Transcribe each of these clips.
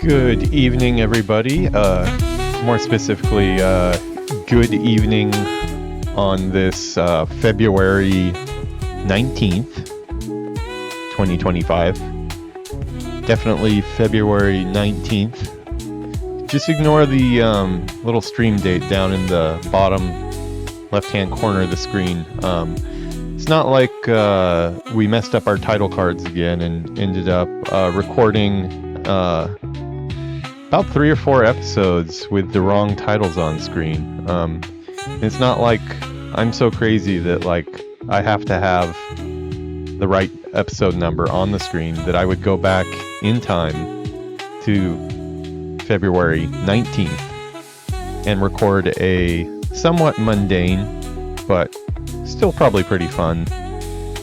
Good evening, everybody. More specifically, good evening on this February 19th, 2025. Definitely February 19th. Just ignore the little stream date down in the bottom left-hand corner of the screen. It's not like we messed up our title cards again and ended up recording about 3 or 4 episodes with the wrong titles on screen. It's not like I'm so crazy that like I have to have the right episode number on the screen that I would go back in time to February 19th and record a somewhat mundane but still probably pretty fun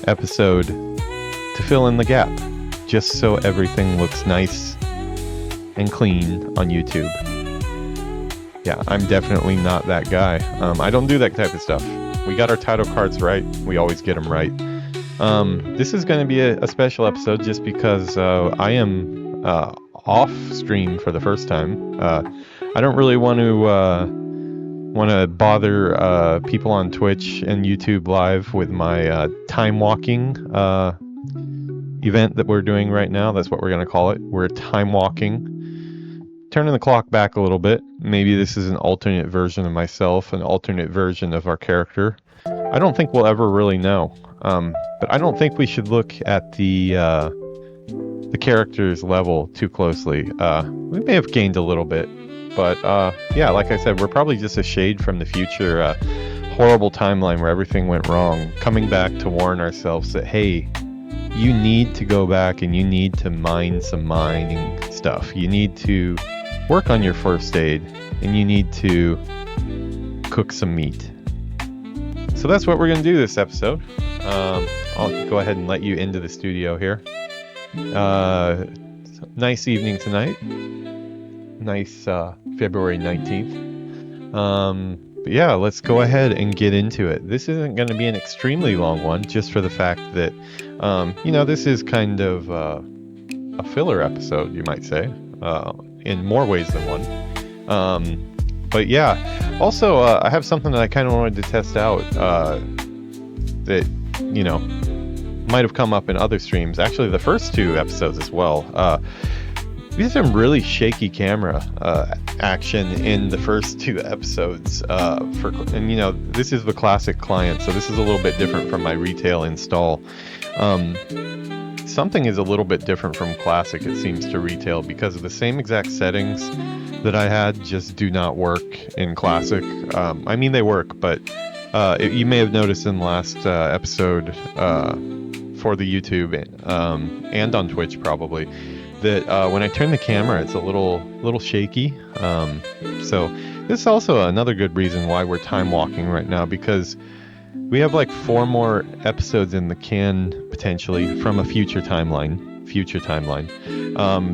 episode to fill in the gap, just so everything looks nice and clean on YouTube. Yeah, I'm definitely not that guy. I don't do that type of stuff. We got our title cards right. We always get them right. This is going to be a special episode just because I am off stream for the first time. I don't really want to bother people on Twitch and YouTube Live with my time walking event that we're doing right now. That's what we're going to call it. We're time walking. Turning the clock back a little bit. Maybe this is an alternate version of myself, an alternate version of our character. I don't think we'll ever really know. But I don't think we should look at the character's level too closely. We may have gained a little bit. But yeah, like I said, we're probably just a shade from the future. Horrible timeline where everything went wrong. Coming back to warn ourselves that, hey, you need to go back and you need to mine some mining stuff. You need to work on your first aid and you need to cook some meat. So that's what we're going to do this episode. I'll go ahead and let you into the studio here. Nice evening tonight. Nice February 19th. But yeah, let's go ahead and get into it. This isn't going to be an extremely long one, just for the fact that, this is kind of a filler episode, you might say, in more ways than one. But yeah, also, I have something that I kind of wanted to test out that, might have come up in other streams. Actually, the first 2 episodes as well. We had some really shaky camera action in the first 2 episodes. This is the classic client, so this is a little bit different from my retail install. Something is a little bit different from classic, it seems, to retail, because of the same exact settings that I had just do not work in classic. They work, but you may have noticed in the last episode for the YouTube and on Twitch probably, that when I turn the camera, it's a little shaky. So this is also another good reason why we're time walking right now, because we have like 4 more episodes in the can potentially from a future timeline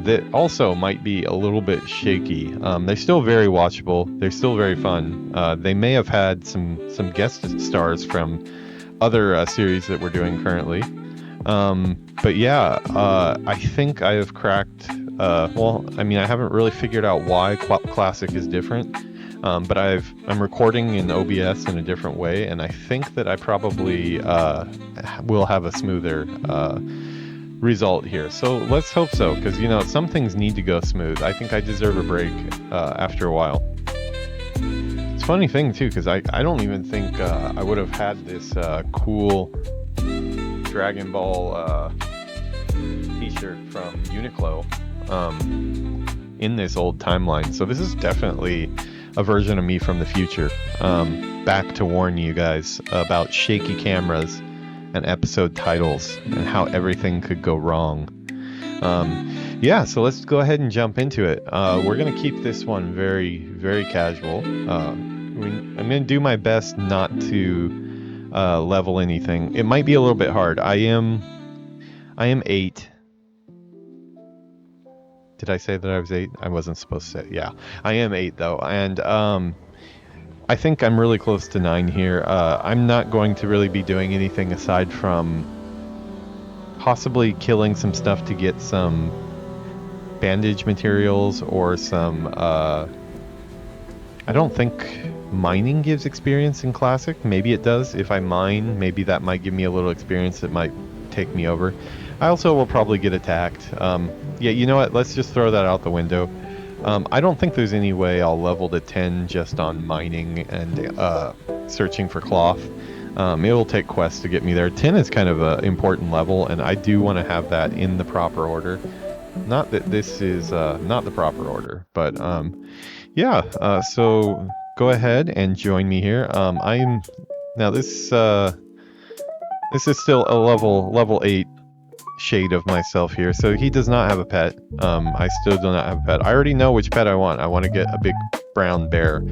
that also might be a little bit shaky. They're still very watchable. They're still very fun. They may have had some guest stars from other series that we're doing currently. But yeah, I think I have cracked, I haven't really figured out why Classic is different, but I'm recording in OBS in a different way, and I think that I probably will have a smoother result here. So let's hope so, because, some things need to go smooth. I think I deserve a break after a while. It's a funny thing, too, because I don't even think I would have had this cool Dragon Ball t-shirt from Uniqlo in this old timeline. So this is definitely a version of me from the future, back to warn you guys about shaky cameras and episode titles and how everything could go wrong. So let's go ahead and jump into it. We're going to keep this one very, very casual. I'm going to do my best not to level anything. It might be a little bit hard. I am 8. Did I say that I was 8? I wasn't supposed to say. Yeah, I am 8 though, and I think I'm really close to 9 here. I'm not going to really be doing anything aside from possibly killing some stuff to get some bandage materials or some I don't think mining gives experience in Classic. Maybe it does. If I mine, maybe that might give me a little experience that might take me over. I also will probably get attacked. Yeah, you know what? Let's just throw that out the window. I don't think there's any way I'll level to 10 just on mining and searching for cloth. It'll take quests to get me there. 10 is kind of an important level, and I do want to have that in the proper order. Not that this is not the proper order, but yeah. So go ahead and join me here. I'm now this is still a level 8 shade of myself here. So he does not have a pet. I still do not have a pet. I already know which pet I want. I want to get a big brown bear.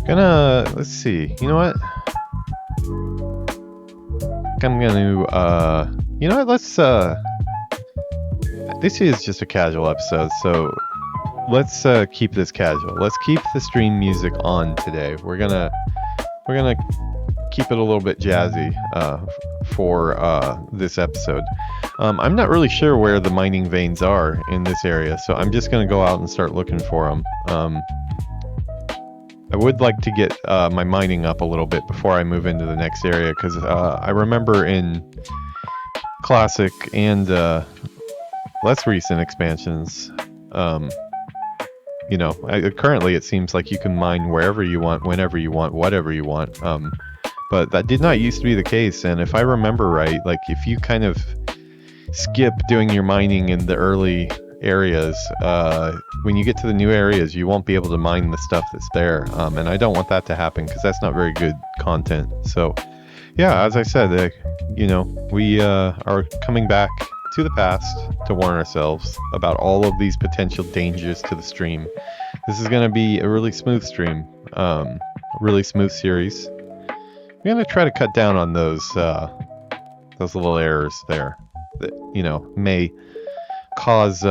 Let's see. You know what? I'm gonna you know what? Let's this is just a casual episode, so let's keep this casual. Let's keep the stream music on today. We're gonna keep it a little bit jazzy for this episode. I'm not really sure where the mining veins are in this area, so I'm just gonna go out and start looking for them. I would like to get my mining up a little bit before I move into the next area, because I remember in Classic and less recent expansions, you know, currently it seems like you can mine wherever you want, whenever you want, whatever you want. But that did not used to be the case, and if I remember right, like if you kind of skip doing your mining in the early areas, when you get to the new areas, you won't be able to mine the stuff that's there, and I don't want that to happen because that's not very good content. So yeah, as I said, you know, we are coming back to the past to warn ourselves about all of these potential dangers to the stream. This is going to be a really smooth stream, really smooth series. We're going to try to cut down on those little errors there that, you know, may cause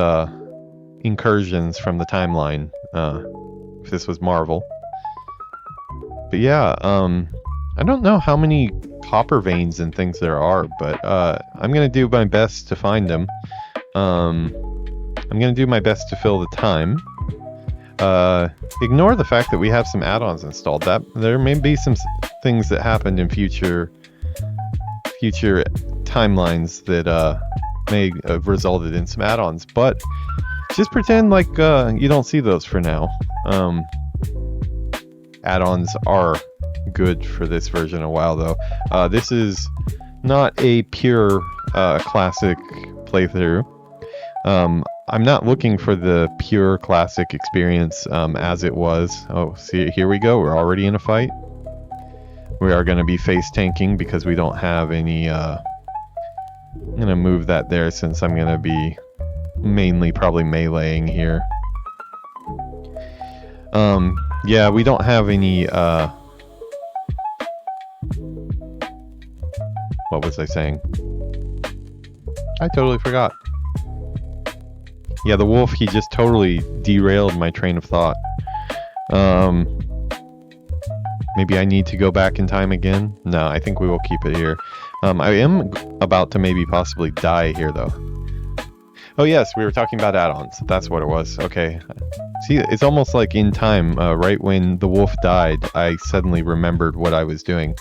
incursions from the timeline if this was Marvel. But yeah, I don't know how many copper veins and things there are, but I'm gonna do my best to find them. I'm gonna do my best to fill the time. Ignore the fact that we have some add-ons installed. That there may be some things that happened in future timelines that may have resulted in some add-ons, but just pretend like you don't see those for now. Add-ons are good for this version of WoW, though. This is not a pure classic playthrough. I'm not looking for the pure classic experience as it was. Oh, see, here we go. We're already in a fight. We are going to be face tanking because we don't have any... I'm going to move that there since I'm going to be mainly probably meleeing here. Yeah, we don't have any... what was I saying? I totally forgot. Yeah, the wolf, he just totally derailed my train of thought. Maybe I need to go back in time again? No, I think we will keep it here. I am about to maybe possibly die here, though. Oh yes, we were talking about add-ons. That's what it was. Okay. See, it's almost like in time, right when the wolf died, I suddenly remembered what I was doing.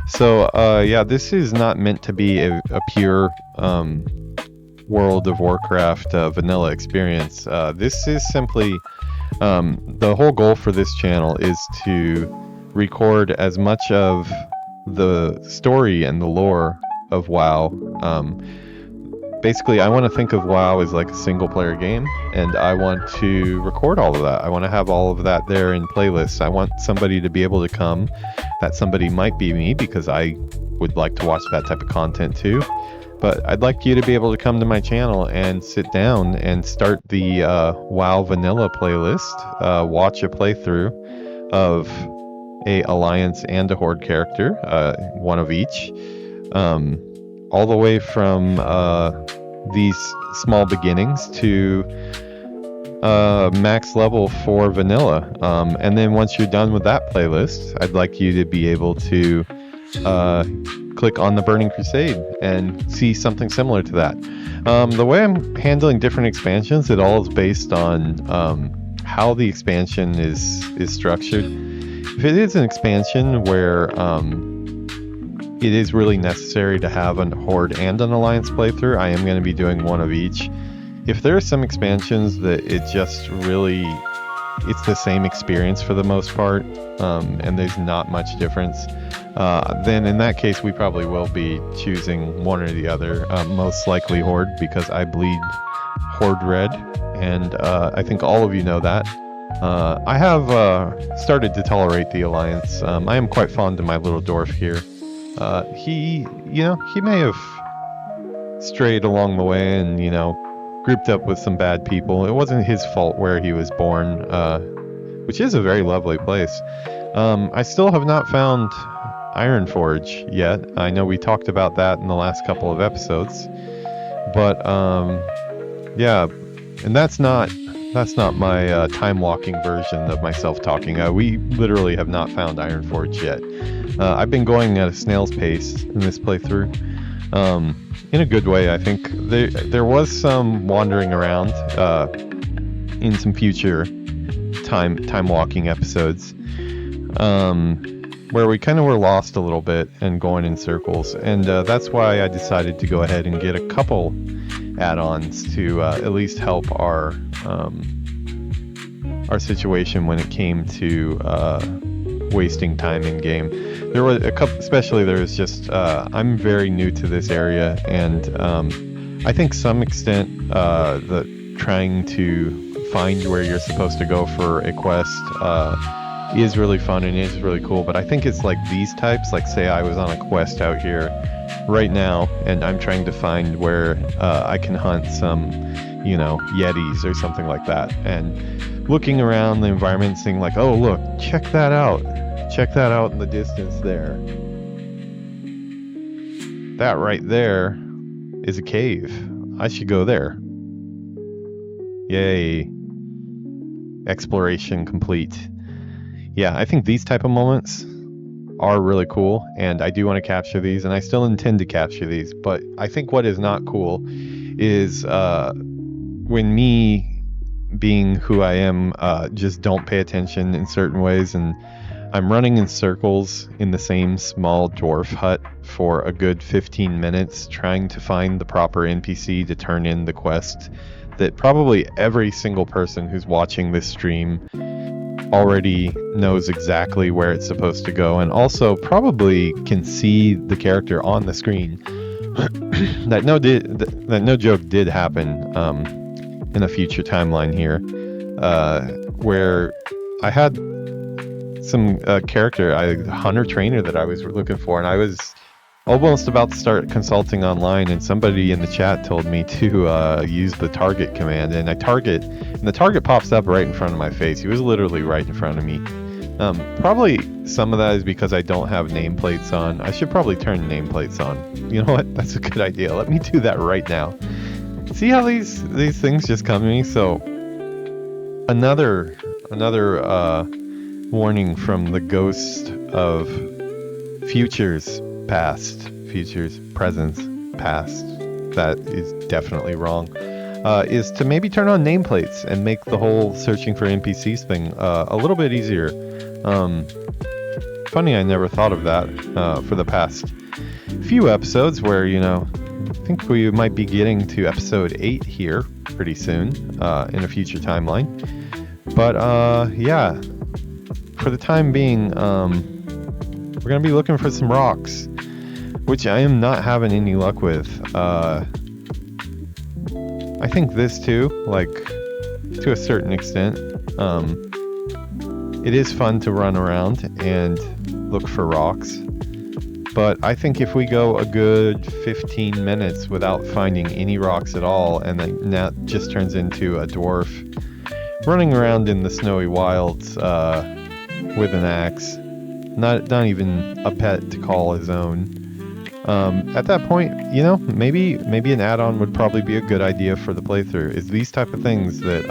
So, yeah, this is not meant to be a pure World of Warcraft vanilla experience. This is simply... the whole goal for this channel is to record as much of the story and the lore of WoW. Basically, I want to think of WoW as like a single-player game, and I want to record all of that. I want to have all of that there in playlists. I want somebody to be able to come. That somebody might be me, because I would like to watch that type of content too. But I'd like you to be able to come to my channel and sit down and start the WoW Vanilla playlist. Watch a playthrough of a Alliance and a Horde character, one of each. All the way from these small beginnings to max level for vanilla. And then once you're done with that playlist, I'd like you to be able to click on the Burning Crusade and see something similar to that. The way I'm handling different expansions, it all is based on how the expansion is structured. If it is an expansion where it is really necessary to have a Horde and an Alliance playthrough, I am going to be doing one of each. If there are some expansions that it just really, it's the same experience for the most part, and there's not much difference, then in that case we probably will be choosing one or the other. Most likely Horde, because I bleed Horde red, and I think all of you know that. I have started to tolerate the Alliance. I am quite fond of my little dwarf here. He may have strayed along the way and, grouped up with some bad people. It wasn't his fault where he was born, which is a very lovely place. I still have not found Ironforge yet. I know we talked about that in the last couple of episodes, but yeah, and that's not my time walking version of myself talking. We literally have not found Ironforge yet. I've been going at a snail's pace in this playthrough. In a good way, I think. There was some wandering around in some future time walking episodes, where we kind of were lost a little bit and going in circles, and that's why I decided to go ahead and get a couple add-ons to at least help our situation when it came to wasting time in game. There were a couple, especially there was just I'm very new to this area, and I think some extent the trying to find where you're supposed to go for a quest is really fun and is really cool. But I think it's like these types, like say I was on a quest out here right now and I'm trying to find where I can hunt some yetis or something like that, and looking around the environment, seeing like, oh look, check that out in the distance there. That right there is a cave. I should go there. Yay. Exploration complete. Yeah, I think these type of moments are really cool, and I do want to capture these, and I still intend to capture these, but I think what is not cool is when me, being who I am, just don't pay attention in certain ways, and I'm running in circles in the same small dwarf hut for a good 15 minutes trying to find the proper NPC to turn in the quest that probably every single person who's watching this stream already knows exactly where it's supposed to go, and also probably can see the character on the screen. that no joke did happen in a future timeline here, where I had some character, a hunter trainer that I was looking for, and I was almost about to start consulting online, and somebody in the chat told me to use the target command, and the target pops up right in front of my face. He was literally right in front of me. Probably some of that is because I don't have nameplates on. I should probably turn nameplates on. You know what? That's a good idea. Let me do that right now. See how these things just come to me? So another warning from the ghost of futures past, futures presents past, that is definitely wrong, is to maybe turn on nameplates and make the whole searching for NPCs thing a little bit easier. Funny, I never thought of that for the past few episodes, where I think we might be getting to episode 8 here pretty soon in a future timeline. But yeah, for the time being, we're going to be looking for some rocks, which I am not having any luck with. I think this too, like, to a certain extent. It is fun to run around and look for rocks, but I think if we go a good 15 minutes without finding any rocks at all, and then that just turns into a dwarf running around in the snowy wilds with an axe, not even a pet to call his own. At that point, maybe an add-on would probably be a good idea for the playthrough. Is these type of things that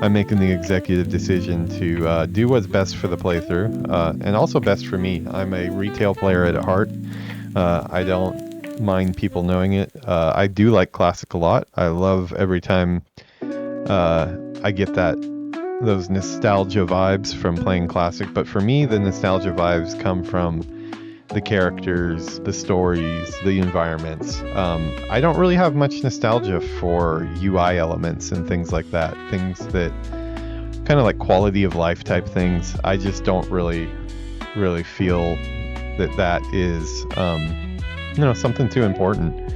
I'm making the executive decision to do what's best for the playthrough, and also best for me. I'm a retail player at heart. I don't mind people knowing it. I do like Classic a lot. I love every time I get those nostalgia vibes from playing Classic. But for me, the nostalgia vibes come from the characters, the stories, the environments. I don't really have much nostalgia for UI elements and things like that. Things that kind of like quality of life type things. I just don't really feel that is something too important.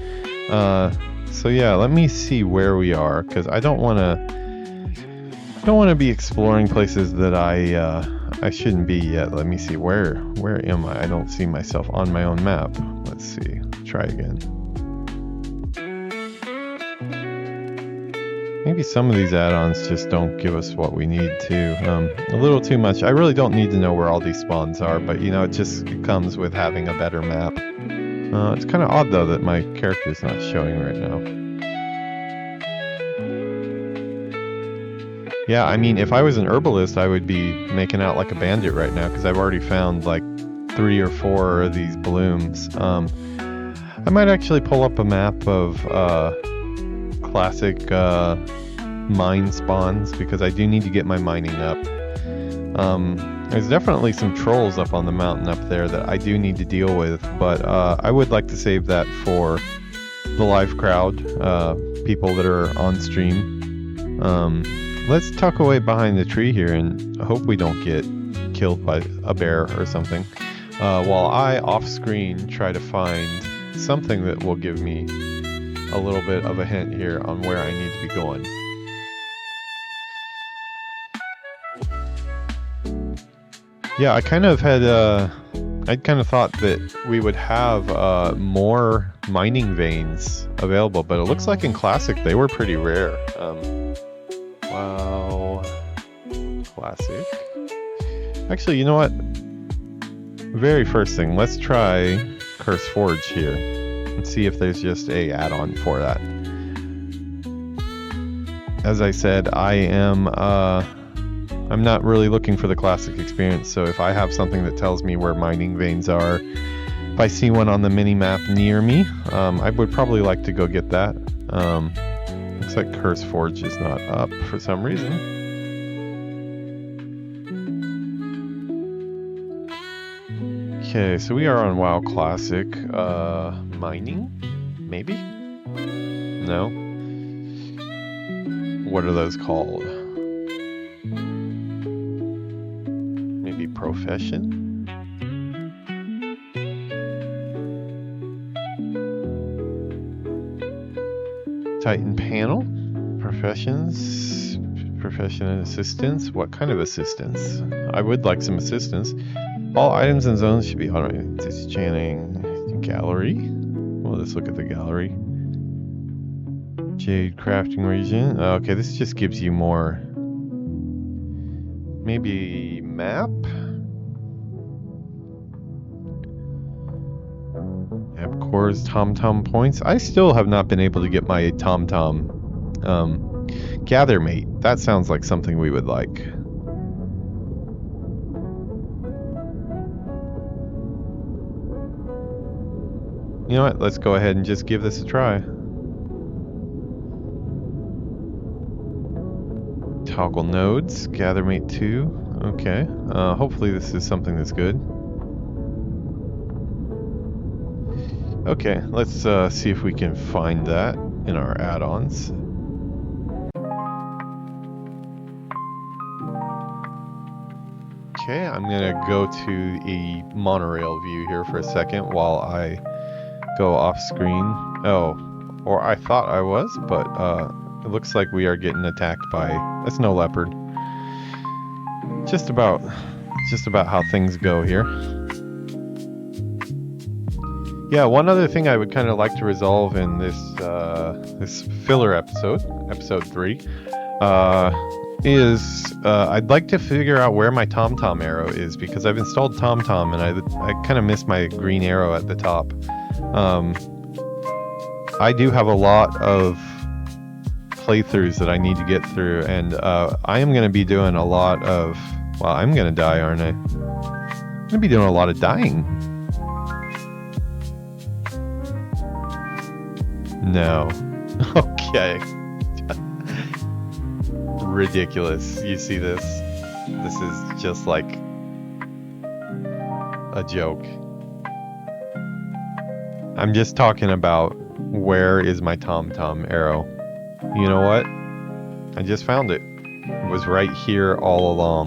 So yeah, let me see where we are, because I don't want to be exploring places that I shouldn't be yet. Let me see, where am I? I don't see myself on my own map. Let's see. Try again. Maybe some of these add-ons just don't give us what we need to. A little too much. I really don't need to know where all these spawns are, but it comes with having a better map. It's kind of odd though that my character's not showing right now. Yeah, I mean, if I was an herbalist, I would be making out like a bandit right now, because I've already found like 3 or 4 of these blooms. I might actually pull up a map of Classic mine spawns, because I do need to get my mining up. There's definitely some trolls up on the mountain up there that I do need to deal with, but I would like to save that for the live crowd, people that are on stream. Let's tuck away behind the tree here and hope we don't get killed by a bear or something, while I off screen try to find something that will give me a little bit of a hint here on where I need to be going. Yeah, I kind of had I'd kind of thought that we would have more mining veins available, but it looks like in Classic they were pretty rare. Wow. Classic. Actually, you know what? Very first thing, let's try Curse Forge here and see if there's just a add-on for that. As I said, I'm not really looking for the Classic experience, so if I have something that tells me where mining veins are, if I see one on the mini-map near me, I would probably like to go get that. Looks like Curse Forge is not up for some reason. Okay, so we are on WoW Classic. Mining? Maybe? No? What are those called? Maybe profession? Titan panel? Professions? Profession and assistance? What kind of assistance? I would like some assistance. All items and zones should be automated. Disenchanting gallery. Well, let's look at the gallery. Jade crafting region. Okay, this just gives you more. Maybe map? Map cores, TomTom points. I still have not been able to get my TomTom. Gather mate. That sounds like something we would like. You know what? Let's go ahead and just give this a try. Toggle nodes, gather mate 2. Okay. Hopefully this is something that's good. Okay, let's see if we can find that in our add-ons. Okay, I'm gonna go to a monorail view here for a second while I go off screen. Oh, or I thought I was, but it looks like we are getting attacked by a snow leopard. Just about how things go here. Yeah, one other thing I would kind of like to resolve in this this filler episode 3, is I'd like to figure out where my TomTom arrow is, because I've installed TomTom and I kind of miss my green arrow at the top. I do have a lot of playthroughs that I need to get through, and I am going to be doing a lot of... Well, I'm going to die, aren't I? I'm going to be doing a lot of dying. No. Okay. Ridiculous. You see this? This is just like a joke. I'm just talking about where is my TomTom arrow. You know what? I just found it. It was right here all along.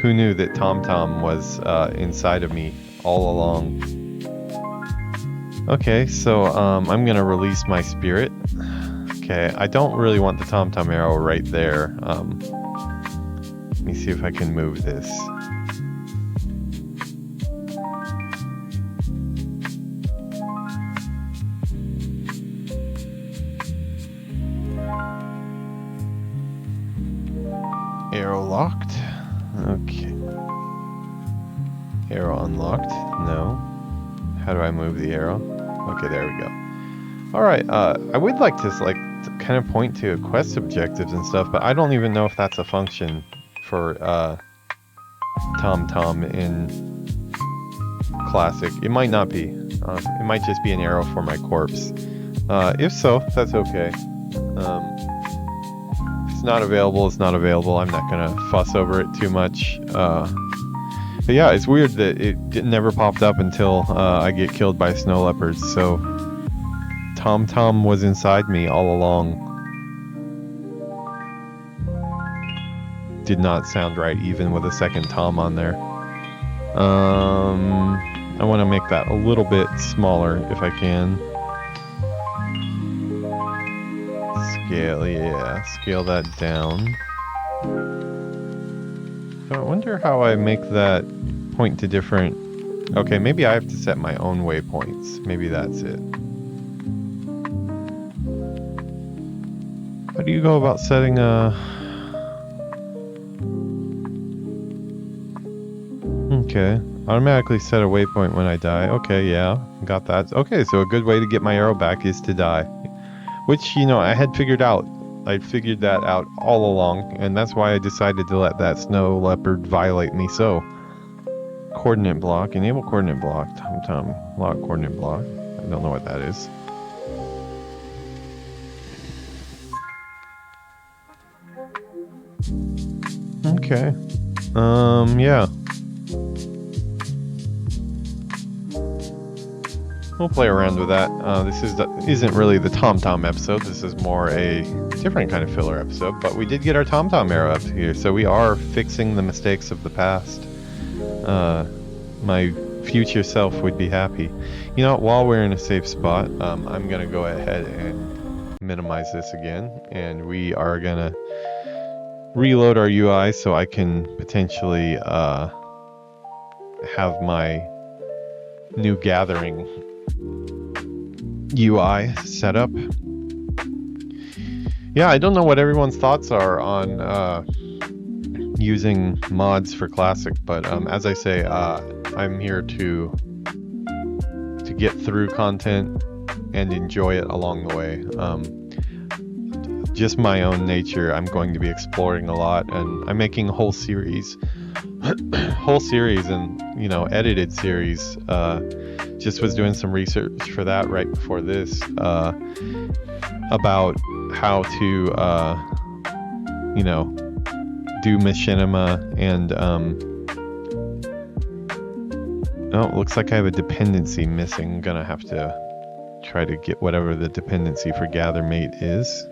Who knew that TomTom was inside of me all along? Okay, so I'm gonna release my spirit. Okay, I don't really want the TomTom arrow right there. Let me see if I can move this. Arrow locked. Okay. Arrow unlocked. No. How do I move the arrow? Okay, there we go. Alright, I would like to kind of point to quest objectives and stuff, but I don't even know if that's a function for TomTom in Classic. It might not be. It might just be an arrow for my corpse. If so, that's okay. If it's not available, it's not available. I'm not gonna fuss over it too much. But yeah, it's weird that it never popped up until I get killed by snow leopards. So TomTom was inside me all along. Did not sound right, even with a second Tom on there. I want to make that a little bit smaller if I can. Scale, yeah, scale that down. So I wonder how I make that point to different... Okay, maybe I have to set my own waypoints. Maybe that's it. How do you go about setting a... Okay, automatically set a waypoint when I die. Okay, yeah, got that. Okay, so a good way to get my arrow back is to die. Which, you know, I had figured out. I figured that out all along, and that's why I decided to let that snow leopard violate me so. Coordinate block, enable coordinate block, TomTom, lock coordinate block. I don't know what that is. Okay. Yeah. We'll play around with that. This isn't really the TomTom episode. This is more a different kind of filler episode. But we did get our TomTom arrow up here, so we are fixing the mistakes of the past. My future self would be happy. You know, while we're in a safe spot, I'm gonna go ahead and minimize this again, and we are gonna reload our UI so I can potentially have my new gathering UI set up. Yeah, I don't know what everyone's thoughts are on using mods for Classic, but as I say, I'm here to get through content and enjoy it along the way. Just my own nature, I'm going to be exploring a lot, and I'm making a whole series and, you know, edited series. Just was doing some research for that right before this, about how to, you know, do machinima and, oh, it looks like I have a dependency missing. I'm gonna have to try to get whatever the dependency for gather mate is.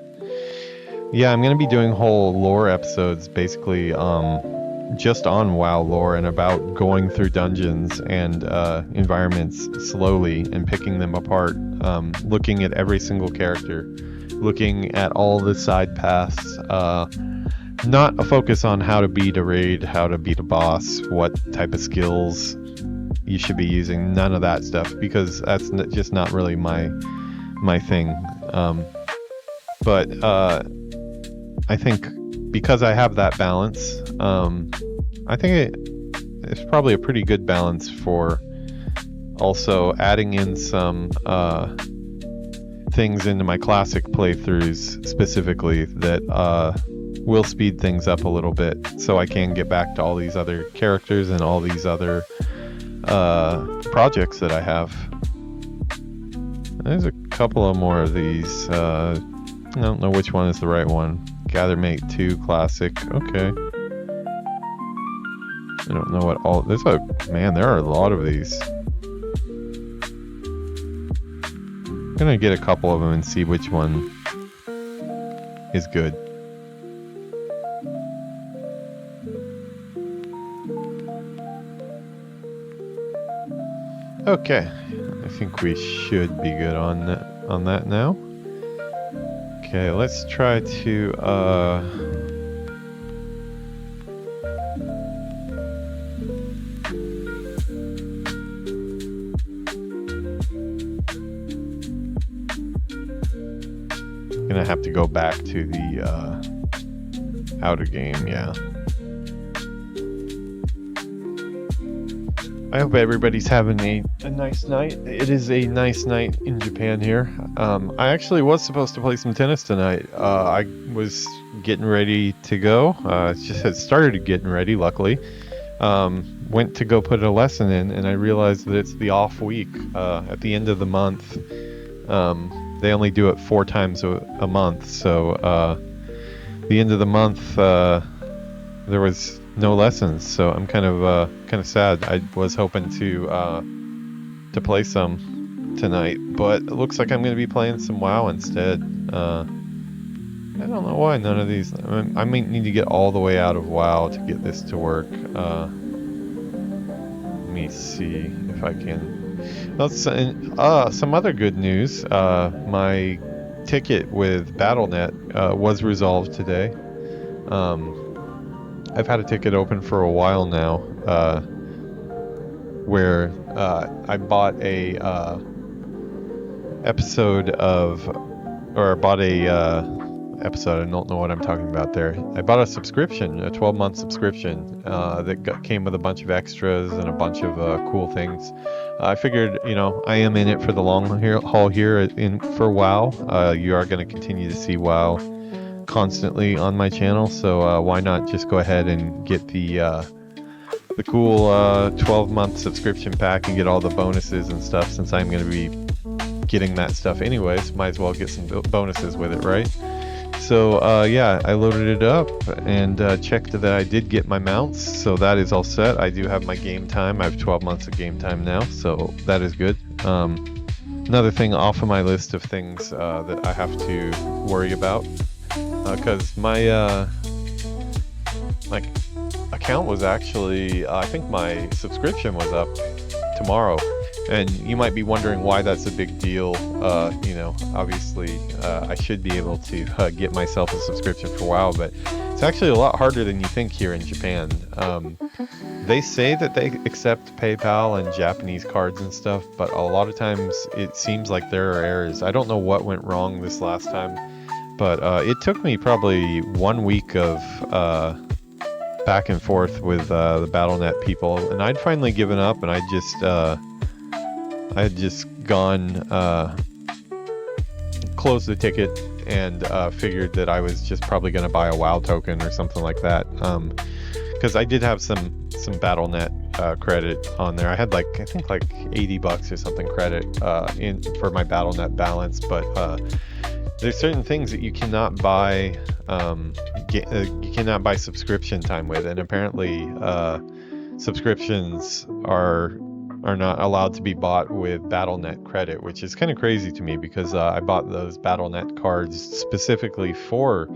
Yeah, I'm gonna be doing whole lore episodes, basically, just on WoW lore and about going through dungeons and environments slowly and picking them apart, looking at every single character, looking at all the side paths, not a focus on how to beat a raid, how to beat a boss, what type of skills you should be using, none of that stuff, because that's just not really my thing. But I think because I have that balance, I think it's probably a pretty good balance for also adding in some things into my classic playthroughs specifically that will speed things up a little bit, so I can get back to all these other characters and all these other projects that I have. There's a couple of more of these. I don't know which one is the right one. Gathermate 2 Classic. Okay. I don't know what all... there are a lot of these. I'm gonna get a couple of them and see which one is good. Okay, I think we should be good on that now. Okay, let's try to gonna have to go back to the outer game, yeah. I hope everybody's having a nice night. It is a nice night in Japan here. I actually was supposed to play some tennis tonight. I was getting ready to go. Just had started getting ready, luckily. Went to go put a lesson in, and I realized that it's the off week. At the end of the month, they only do it 4 times a month. So the end of the month, there was no lessons, so I'm kind of sad. I was hoping to play some tonight, but it looks like I'm going to be playing some WoW instead. I don't know why none of these... I might need to get all the way out of WoW to get this to work. Let me see if I can... some other good news. My ticket with Battle.net was resolved today. I've had a ticket open for a while now, where I bought a episode, I don't know what I'm talking about there. I bought a subscription, a 12-month subscription that came with a bunch of extras and a bunch of cool things. I figured, I am in it for the long haul here for WoW. You are going to continue to see WoW constantly on my channel, so why not just go ahead and get the cool 12-month subscription pack and get all the bonuses and stuff, since I'm going to be getting that stuff anyways. Might as well get some bonuses with it, right? So yeah, I loaded it up and checked that I did get my mounts, so that is all set. I do have my game time. I have 12 months of game time now, so that is good. Another thing off of my list of things that I have to worry about, because my account was actually, I think my subscription was up tomorrow, and you might be wondering why that's a big deal. Obviously I should be able to get myself a subscription for WoW, but it's actually a lot harder than you think here in Japan. They say that they accept PayPal and Japanese cards and stuff, but a lot of times it seems like there are errors. I don't know what went wrong this last time, but it took me probably 1 week of back and forth with the Battle.net people, and I'd finally given up, and I had just gone, closed the ticket, and figured that I was just probably going to buy a WoW token or something like that, because I did have some Battle.net credit on there. I had I think $80 or something credit in for my Battle.net balance, but there's certain things that you cannot buy you cannot buy subscription time with, and apparently subscriptions are not allowed to be bought with Battle.net credit, which is kind of crazy to me, because I bought those Battle.net cards specifically for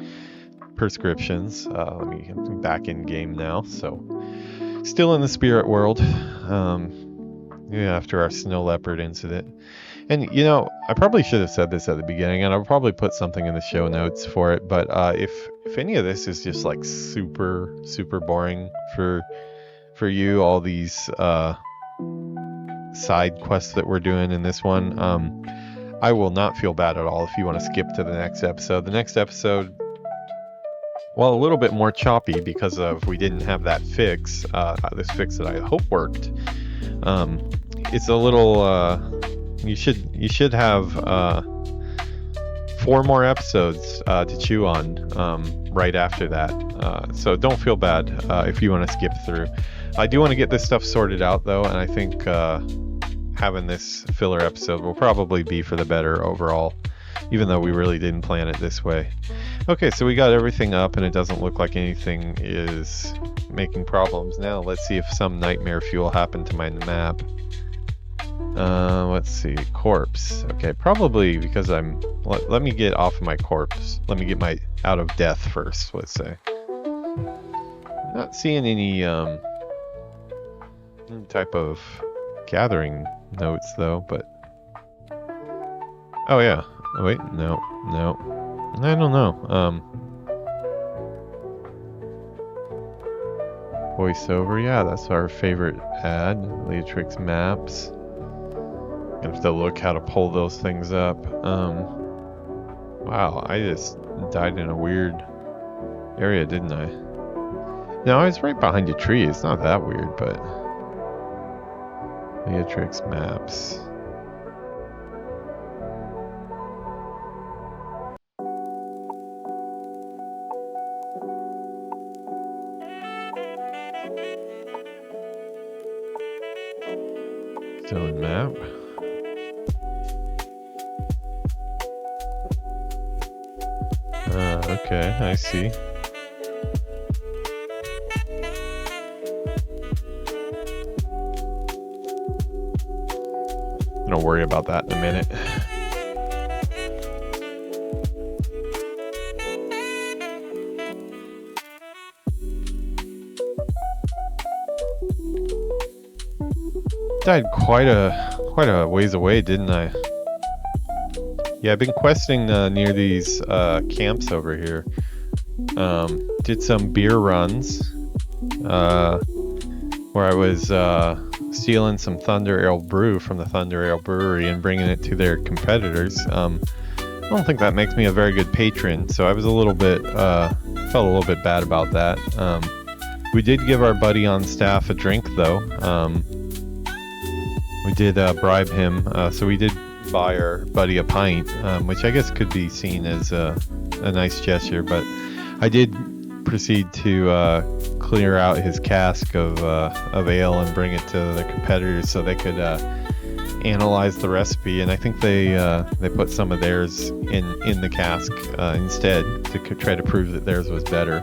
prescriptions. Let me get back in game now, so still in the spirit world, after our snow leopard incident. And I probably should have said this at the beginning, and I'll probably put something in the show notes for it, but if any of this is just super boring for you, all these side quests that we're doing in this one, I will not feel bad at all if you want to skip to the next episode. The next episode, well, a little bit more choppy because of we didn't have that fix, this fix that I hope worked. It's a little, you should have 4 more episodes to chew on right after that. So don't feel bad if you want to skip through. I do want to get this stuff sorted out though, and I think having this filler episode will probably be for the better overall, even though we really didn't plan it this way. Okay, so we got everything up and it doesn't look like anything is making problems. Now let's see if some nightmare fuel happened to my map. Let's see, corpse. Okay, probably because let me get off of my corpse. Let me get my out of death first, let's say. Not seeing any type of gathering notes though, but oh yeah. Oh, wait, no. I don't know. Voiceover, yeah, that's our favorite ad. Leatrix maps. I have to look how to pull those things up. Wow, I just died in a weird area, didn't I? No, I was right behind a tree. It's not that weird, but Leatrix maps. Zone map. Okay, I see. I'm gonna worry about that in a minute. Died quite a ways away, didn't I? Yeah, I've been questing near these camps over here. Did some beer runs where I was stealing some Thunder Ale brew from the Thunder Ale brewery and bringing it to their competitors. I don't think that makes me a very good patron, so I was a little bit felt a little bit bad about that. We did give our buddy on staff a drink though. We did bribe him, so we did buy our buddy a pint, which I guess could be seen as a nice gesture, but I did proceed to clear out his cask of ale and bring it to the competitors so they could analyze the recipe, and I think they put some of theirs in the cask instead to try to prove that theirs was better.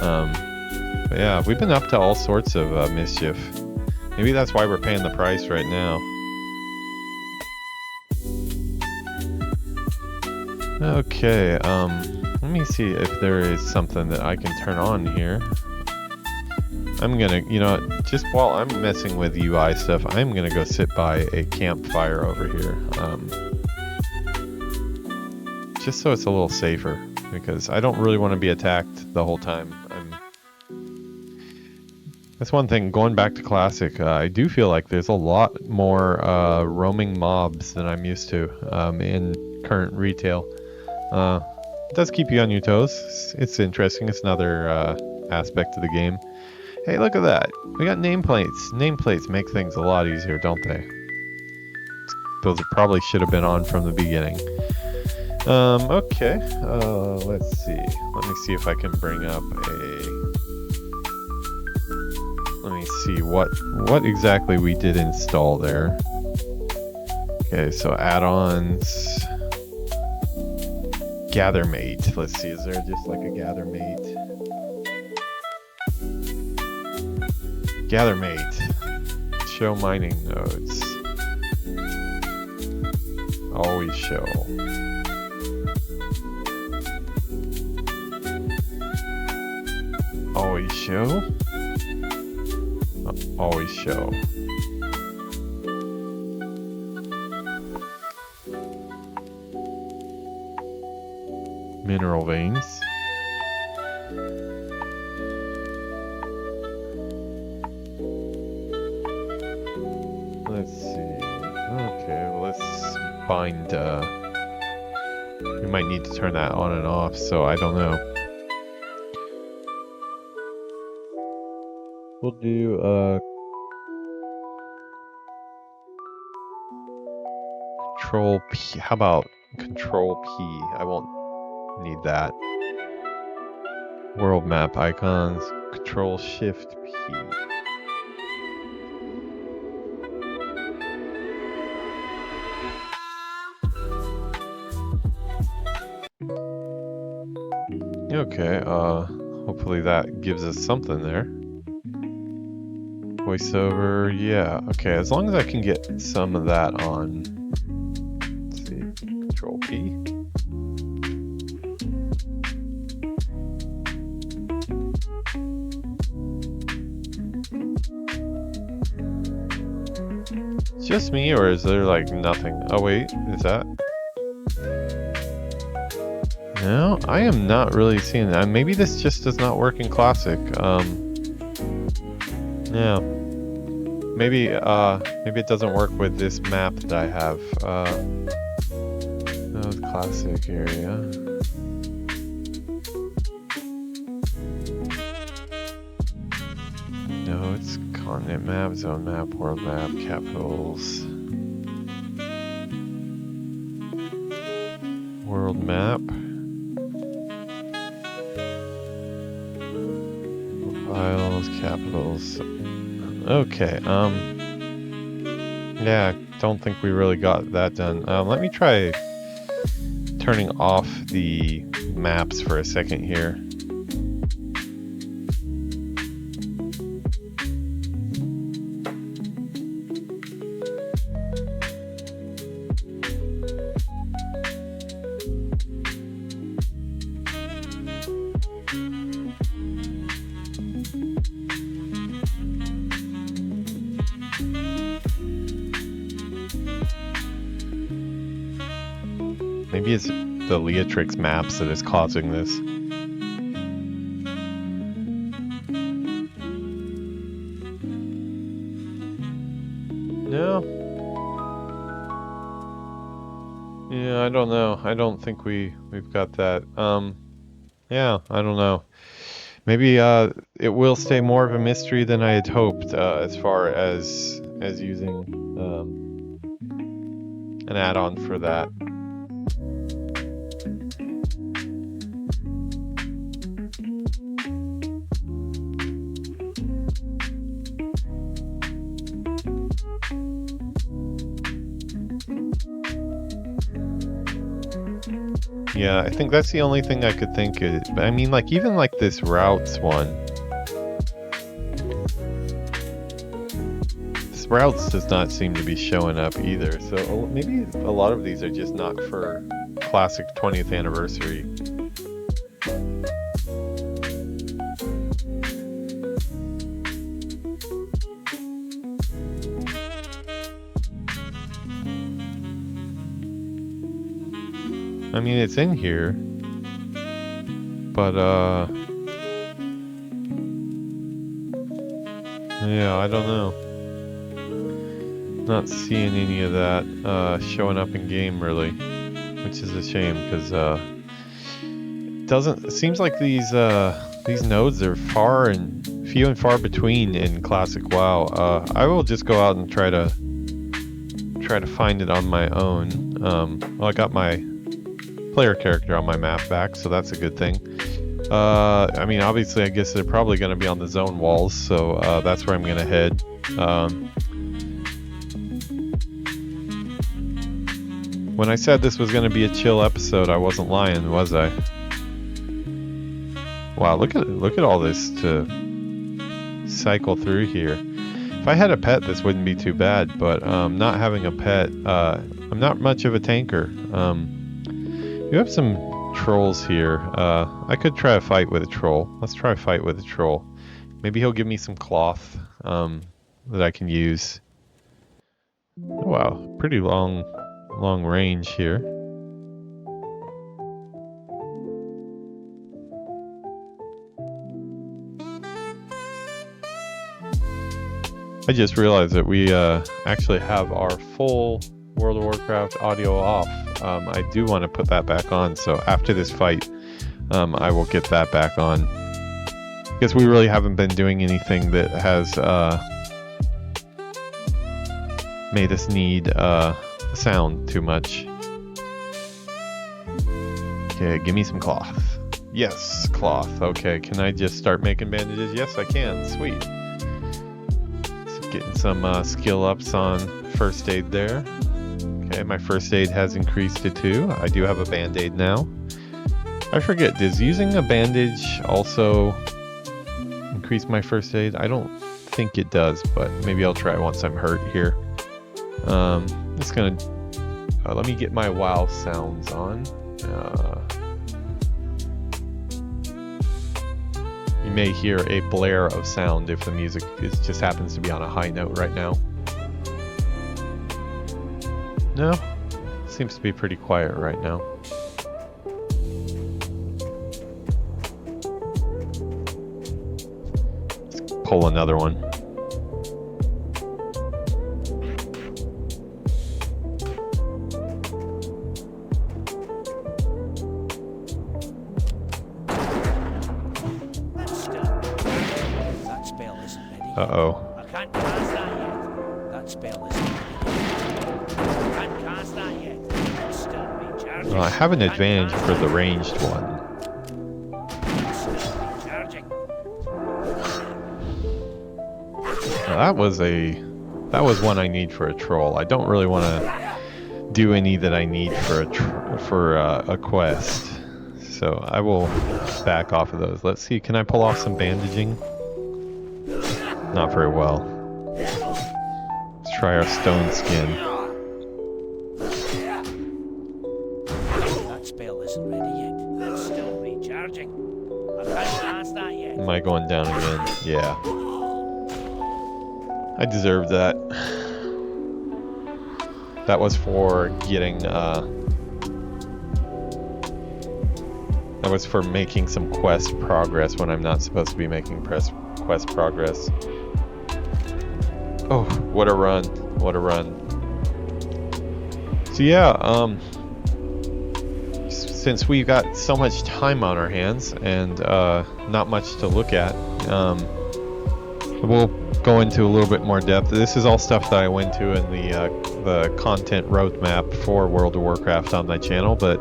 But yeah, we've been up to all sorts of mischief. Maybe that's why we're paying the price right now. Okay, let me see if there is something that I can turn on here. I'm gonna, just while I'm messing with UI stuff, I'm gonna go sit by a campfire over here. Just so it's a little safer, because I don't really want to be attacked the whole time. That's one thing, going back to Classic, I do feel like there's a lot more roaming mobs than I'm used to in current retail. It does keep you on your toes. It's interesting. It's another aspect of the game. Hey, look at that. We got nameplates. Nameplates make things a lot easier, don't they? Those probably should have been on from the beginning. Okay. Let's see. Let me see if I can bring up Let me see what exactly we did install there. Okay, so add-ons. Gathermate. Let's see, is there just like a Gathermate? Gathermate. Show mining nodes. Always show. Always show. Always show. Mineral veins. Let's see. Okay, well, let's bind. We might need to turn that on and off, so I don't know. We'll do control P. How about Control P. I won't need that. World map icons. Control Shift P. Okay, hopefully that gives us something there. Voiceover, yeah. Okay, as long as I can get some of that on. Let's see, Control P. It's just me, or is there like nothing? Oh wait, is that? No, I am not really seeing that. Maybe this just does not work in Classic. Yeah. Maybe it doesn't work with this map that I have. No, the Classic area. No, it's continent map, zone map, world map, capitals. World map. Files, capitals. Okay, yeah, I don't think we really got that done. Let me try turning off the maps for a second here. Maybe it's the Leatrix maps that is causing this. No. Yeah, I don't know. I don't think we've got that. Yeah, I don't know. Maybe it will stay more of a mystery than I had hoped as far as using an add-on for that. Yeah, I think that's the only thing I could think of. But I mean, like, even like this routes one. This routes does not seem to be showing up either. So maybe a lot of these are just not for Classic 20th anniversary. I mean, it's in here, but yeah, I don't know. Not seeing any of that showing up in game really, which is a shame because it seems like these nodes are few and far between in Classic WoW. I will just go out and try to find it on my own. Well, I got my player character on my map back, so that's a good thing. I mean, obviously, I guess they're probably going to be on the zone walls, so that's where I'm going to head. When I said this was going to be a chill episode, I wasn't lying, was I? Wow, look at all this to cycle through here. If I had a pet, this wouldn't be too bad, but not having a pet, I'm not much of a tanker. You have some trolls here. I could try a fight with a troll. Let's try a fight with a troll. Maybe he'll give me some cloth that I can use. Oh, wow, pretty long range here. I just realized that we actually have our full World of Warcraft audio off. I do want to put that back on, so after this fight, I will get that back on. Because we really haven't been doing anything that has made us need sound too much. Okay, give me some cloth. Yes, cloth. Okay, can I just start making bandages? Yes, I can. Sweet. So getting some skill ups on first aid there. Okay, my first aid has increased to 2. I do have a band-aid now. I forget, does using a bandage also increase my first aid? I don't think it does, but maybe I'll try once I'm hurt here. Just gonna let me get my WoW sounds on. You may hear a blare of sound if the music just happens to be on a high note right now. No, seems to be pretty quiet right now. Let's pull another one. Uh-oh. I can't cast that yet. That spell isn't ready. I can't cast that yet. It's still recharging. Well, I have an advantage for the ranged one. It's still recharging. Well, that was one I need for a troll. I don't really want to do any that I need for a quest. So I will back off of those. Let's see, can I pull off some bandaging? Not very well. Let's try our stone skin. That spell isn't ready yet. It's still recharging. I can't cast that yet. Am I going down again? Yeah. I deserve that. That was for getting, that was for making some quest progress when I'm not supposed to be making quest progress. Oh, what a run. What a run. So yeah, since we've got so much time on our hands and not much to look at, we'll go into a little bit more depth. This is all stuff that I went to in the content roadmap for World of Warcraft on my channel, but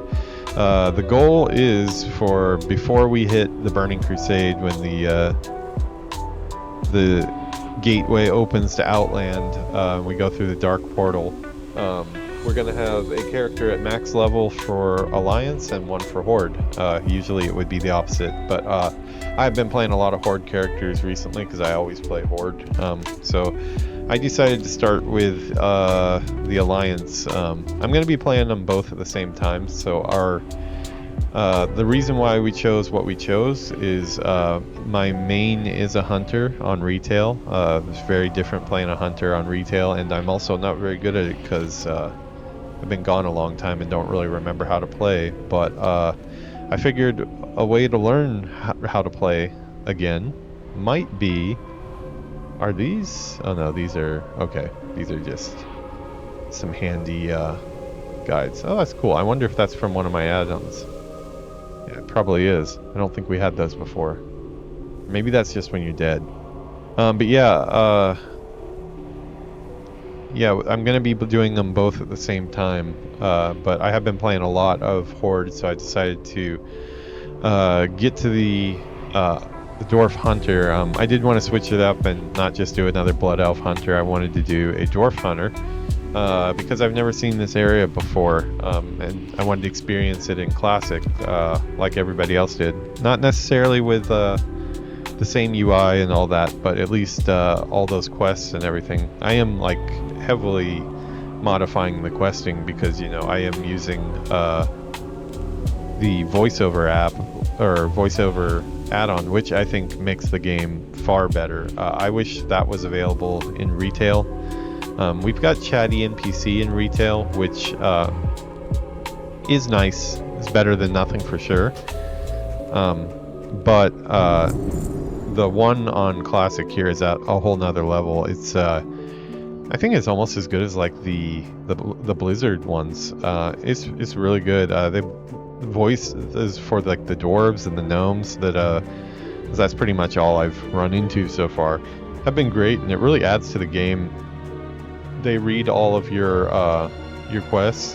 the goal is for before we hit the Burning Crusade, when the gateway opens to Outland, we go through the Dark Portal. We're going to have a character at max level for Alliance and one for Horde. Usually it would be the opposite, but I've been playing a lot of Horde characters recently because I always play Horde. So I decided to start with the Alliance. I'm going to be playing them both at the same time, so the reason why we chose what we chose is my main is a hunter on retail. It's very different playing a hunter on retail, and I'm also not very good at it because I've been gone a long time and don't really remember how to play. But I figured a way to learn how to play again might be... Are these? Oh no, these are... Okay, these are just some handy guides. Oh, that's cool. I wonder if that's from one of my add-ons. Yeah, it probably is. I don't think we had those before. Maybe that's just when you're dead. But yeah, I'm going to be doing them both at the same time. But I have been playing a lot of Horde, so I decided to get to the Dwarf Hunter. I did want to switch it up and not just do another Blood Elf Hunter. I wanted to do a Dwarf Hunter. Because I've never seen this area before, and I wanted to experience it in Classic, like everybody else did. Not necessarily with the same UI and all that, but at least all those quests and everything. I am like heavily modifying the questing because, you know, I am using the voiceover app or voiceover add-on, which I think makes the game far better. I wish that was available in retail. We've got chatty NPC in retail, which is nice. It's better than nothing for sure. But the one on Classic here is at a whole nother level. It's I think it's almost as good as like the Blizzard ones. It's really good. The voice is for like the dwarves and the gnomes. That's pretty much all I've run into so far. Have been great, and it really adds to the game. They read all of your quests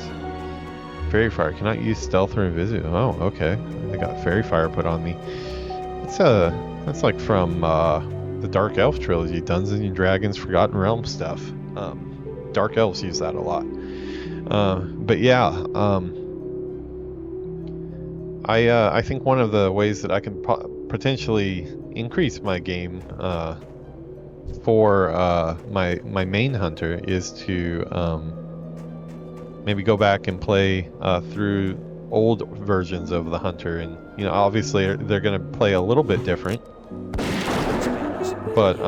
Fairy Fire. Cannot use stealth or invisible. Oh, okay. I got Fairy Fire put on me. That's like from the Dark Elf trilogy, Dungeons and Dragons, Forgotten Realms stuff. Dark Elves use that a lot. But yeah, I think one of the ways that I can potentially increase my game for my main hunter is to maybe go back and play through old versions of the hunter, and you know, obviously they're going to play a little bit different, but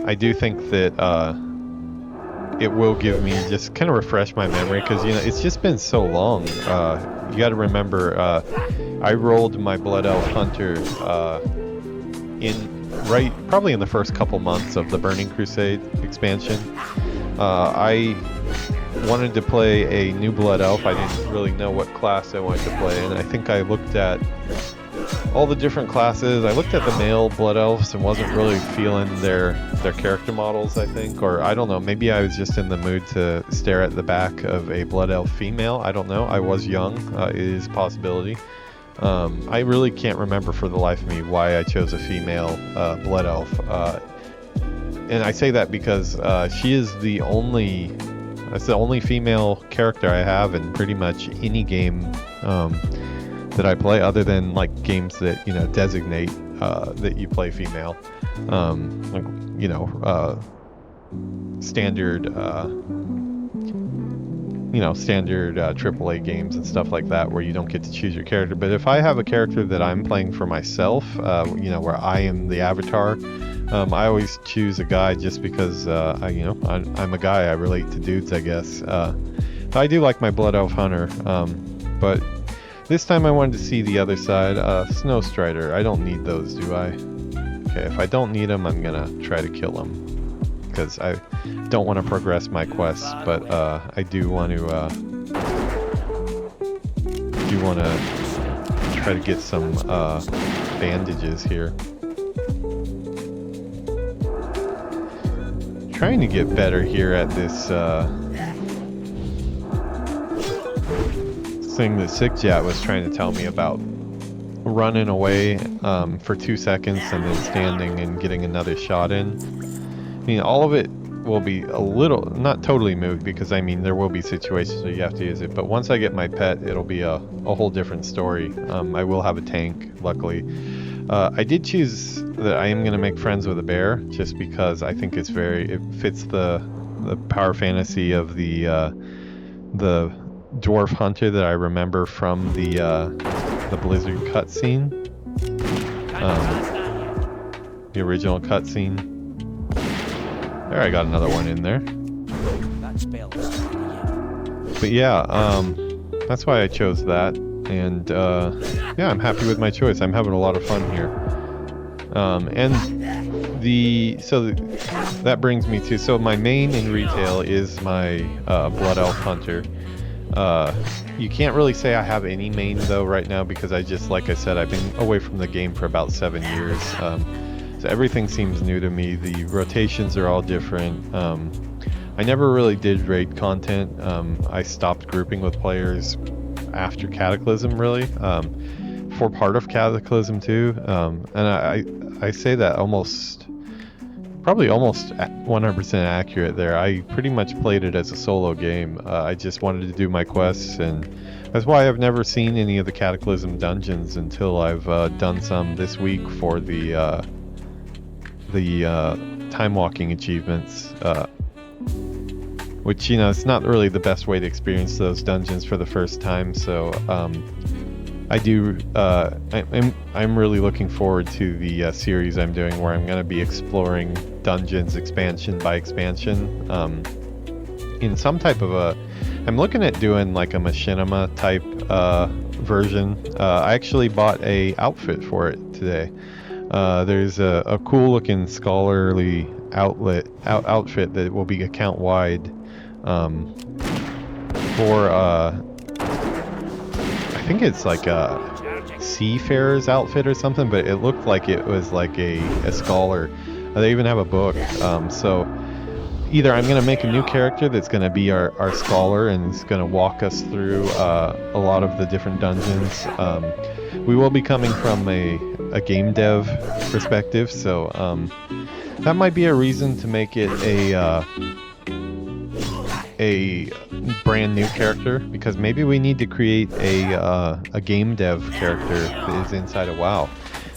I do think that it will give me, just kind of refresh my memory, because you know, it's just been so long. You got to remember, I rolled my Blood Elf Hunter probably in the first couple months of the Burning Crusade expansion. I wanted to play a new Blood Elf. I didn't really know what class I wanted to play, and I think I looked at all the different classes. I looked at the male Blood Elves and wasn't really feeling their character models, I think, or I don't know, maybe I was just in the mood to stare at the back of a Blood Elf female. I don't know. I was young. It is a possibility. I really can't remember for the life of me why I chose a female Blood Elf. And I say that because she is that's the only female character I have in pretty much any game that I play, other than like games that, you know, designate that you play female, like, you know, standard AAA games and stuff like that, where you don't get to choose your character. But if I have a character that I'm playing for myself, you know, where I am the avatar, I always choose a guy, just because I'm a guy. I relate to dudes, I guess. I do like my Blood Elf Hunter, but this time I wanted to see the other side. Snow Strider. I don't need those, do I? Okay, if I don't need them, I'm gonna try to kill them, because I don't want to progress my quests, but I do want to try to get some bandages here. Trying to get better here at this thing that Sickjat was trying to tell me about. Running away for 2 seconds and then standing and getting another shot in. I mean, all of it will be a little, not totally moved, because I mean, there will be situations where you have to use it, but once I get my pet, it'll be a whole different story. I will have a tank, luckily. I did choose that I am going to make friends with a bear, just because I think it fits the power fantasy of the dwarf hunter that I remember from the Blizzard cutscene, the original cutscene. There, I got another one in there. But yeah, that's why I chose that, and yeah, I'm happy with my choice. I'm having a lot of fun here. That brings me to, so my main in retail is my Blood Elf Hunter. You can't really say I have any main though right now, because like I said, I've been away from the game for about 7 years. So everything seems new to me. The rotations are all different. I never really did raid content. I stopped grouping with players after Cataclysm, really, for part of Cataclysm too. And I say that probably almost 100% accurate there. I pretty much played it as a solo game. I just wanted to do my quests, and that's why I've never seen any of the Cataclysm dungeons until I've done some this week for the timewalking achievements, which, you know, it's not really the best way to experience those dungeons for the first time. So I'm really looking forward to the series I'm doing, where I'm going to be exploring dungeons expansion by expansion, in some type of I'm looking at doing like a machinima type version. I actually bought a outfit for it today. There's a cool looking scholarly outfit that will be account wide for I think it's like a seafarer's outfit or something, but it looked like it was like a scholar. They even have a book. So either I'm going to make a new character that's going to be our scholar and is going to walk us through a lot of the different dungeons. We will be coming from a game dev perspective, so that might be a reason to make it a brand new character, because maybe we need to create a game dev character that is inside of WoW.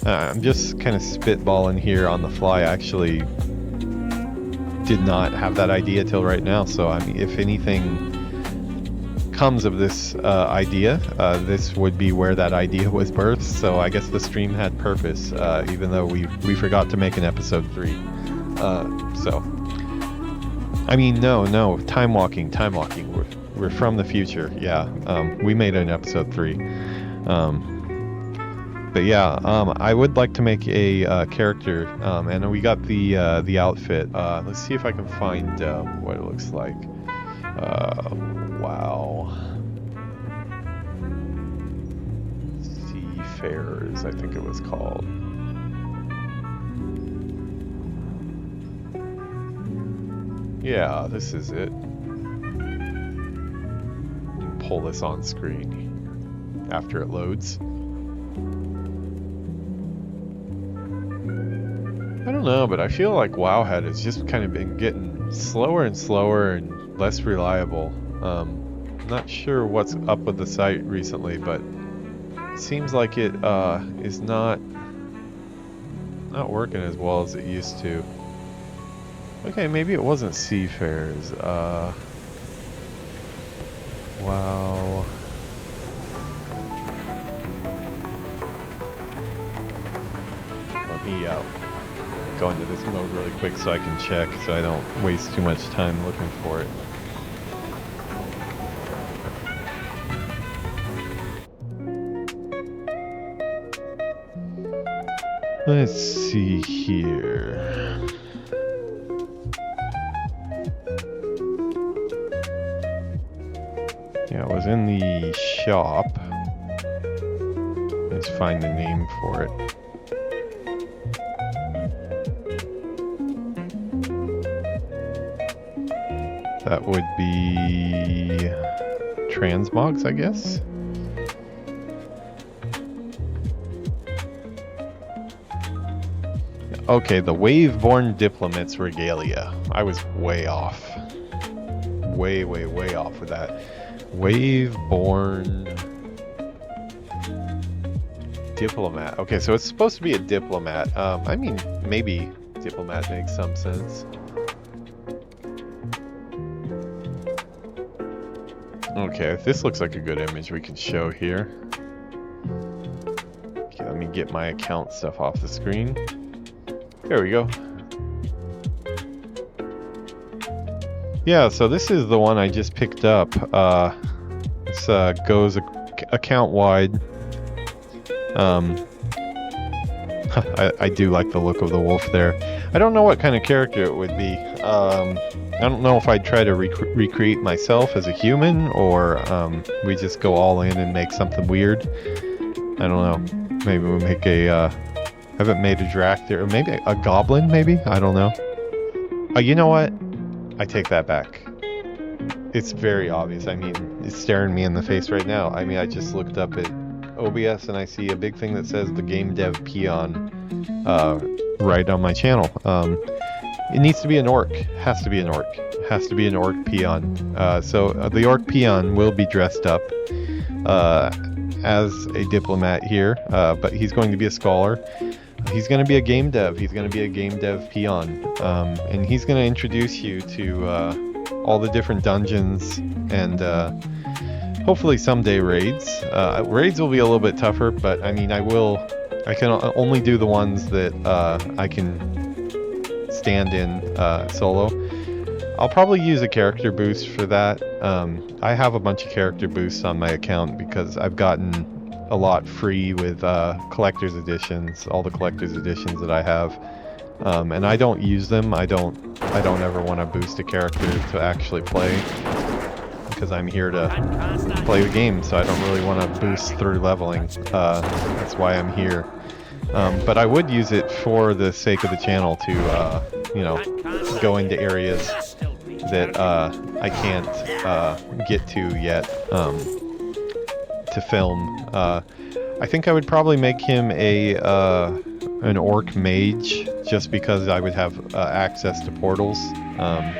I'm just kind of spitballing here on the fly. I actually did not have that idea till right now, so I mean, if anything comes of this idea, this would be where that idea was birthed. So I guess the stream had purpose, even though we forgot to make an episode 3. So I mean, no, time walking. We're from the future. Yeah, we made an episode 3. But yeah, I would like to make a character, and we got the outfit. Let's see if I can find what it looks like. Wow. Seafarers, I think it was called. Yeah, this is it. Pull this on screen after it loads. I don't know, but I feel like Wowhead has just kind of been getting slower and slower and less reliable. Not sure what's up with the site recently, but it seems like it is not working as well as it used to. Okay, maybe it wasn't Seafarers. Wow. Let me go into this mode really quick so I can check, so I don't waste too much time looking for it. Let's see here. Yeah, it was in the shop. Let's find the name for it. That would be transmogs, I guess. Okay, the Wave-born Diplomat's Regalia. I was way off. Way off with that. Wave-born Diplomat. Okay, so it's supposed to be a diplomat. I mean, maybe diplomat makes some sense. Okay, this looks like a good image we can show here. Okay, let me get my account stuff off the screen. There we go. Yeah, so this is the one I just picked up. This goes account wide. I do like the look of the wolf there. I don't know what kind of character it would be. I don't know if I'd try to recreate myself as a human, or we just go all in and make something weird. I don't know. Maybe we'll make a... haven't made a Dractyr, or maybe a goblin, maybe? I don't know. You know what? I take that back. It's very obvious. I mean, it's staring me in the face right now. I mean, I just looked up at OBS and I see a big thing that says the game dev peon right on my channel. It needs to be an orc. Has to be an orc. Has to be an orc peon. So the orc peon will be dressed up as a diplomat here, but he's going to be a scholar. He's going to be a game dev. He's going to be a game dev peon. And he's going to introduce you to all the different dungeons and hopefully someday raids. Raids will be a little bit tougher, but I mean, I can only do the ones that I can stand in solo. I'll probably use a character boost for that. I have a bunch of character boosts on my account because I've gotten a lot free with collector's editions, all the collector's editions that I have, and I don't use them. I don't ever want to boost a character to actually play, because I'm here to play the game, so I don't really want to boost through leveling. That's why I'm here. But I would use it for the sake of the channel to, you know, go into areas that I can't get to yet to film. I think I would probably make him an orc mage, just because I would have access to portals,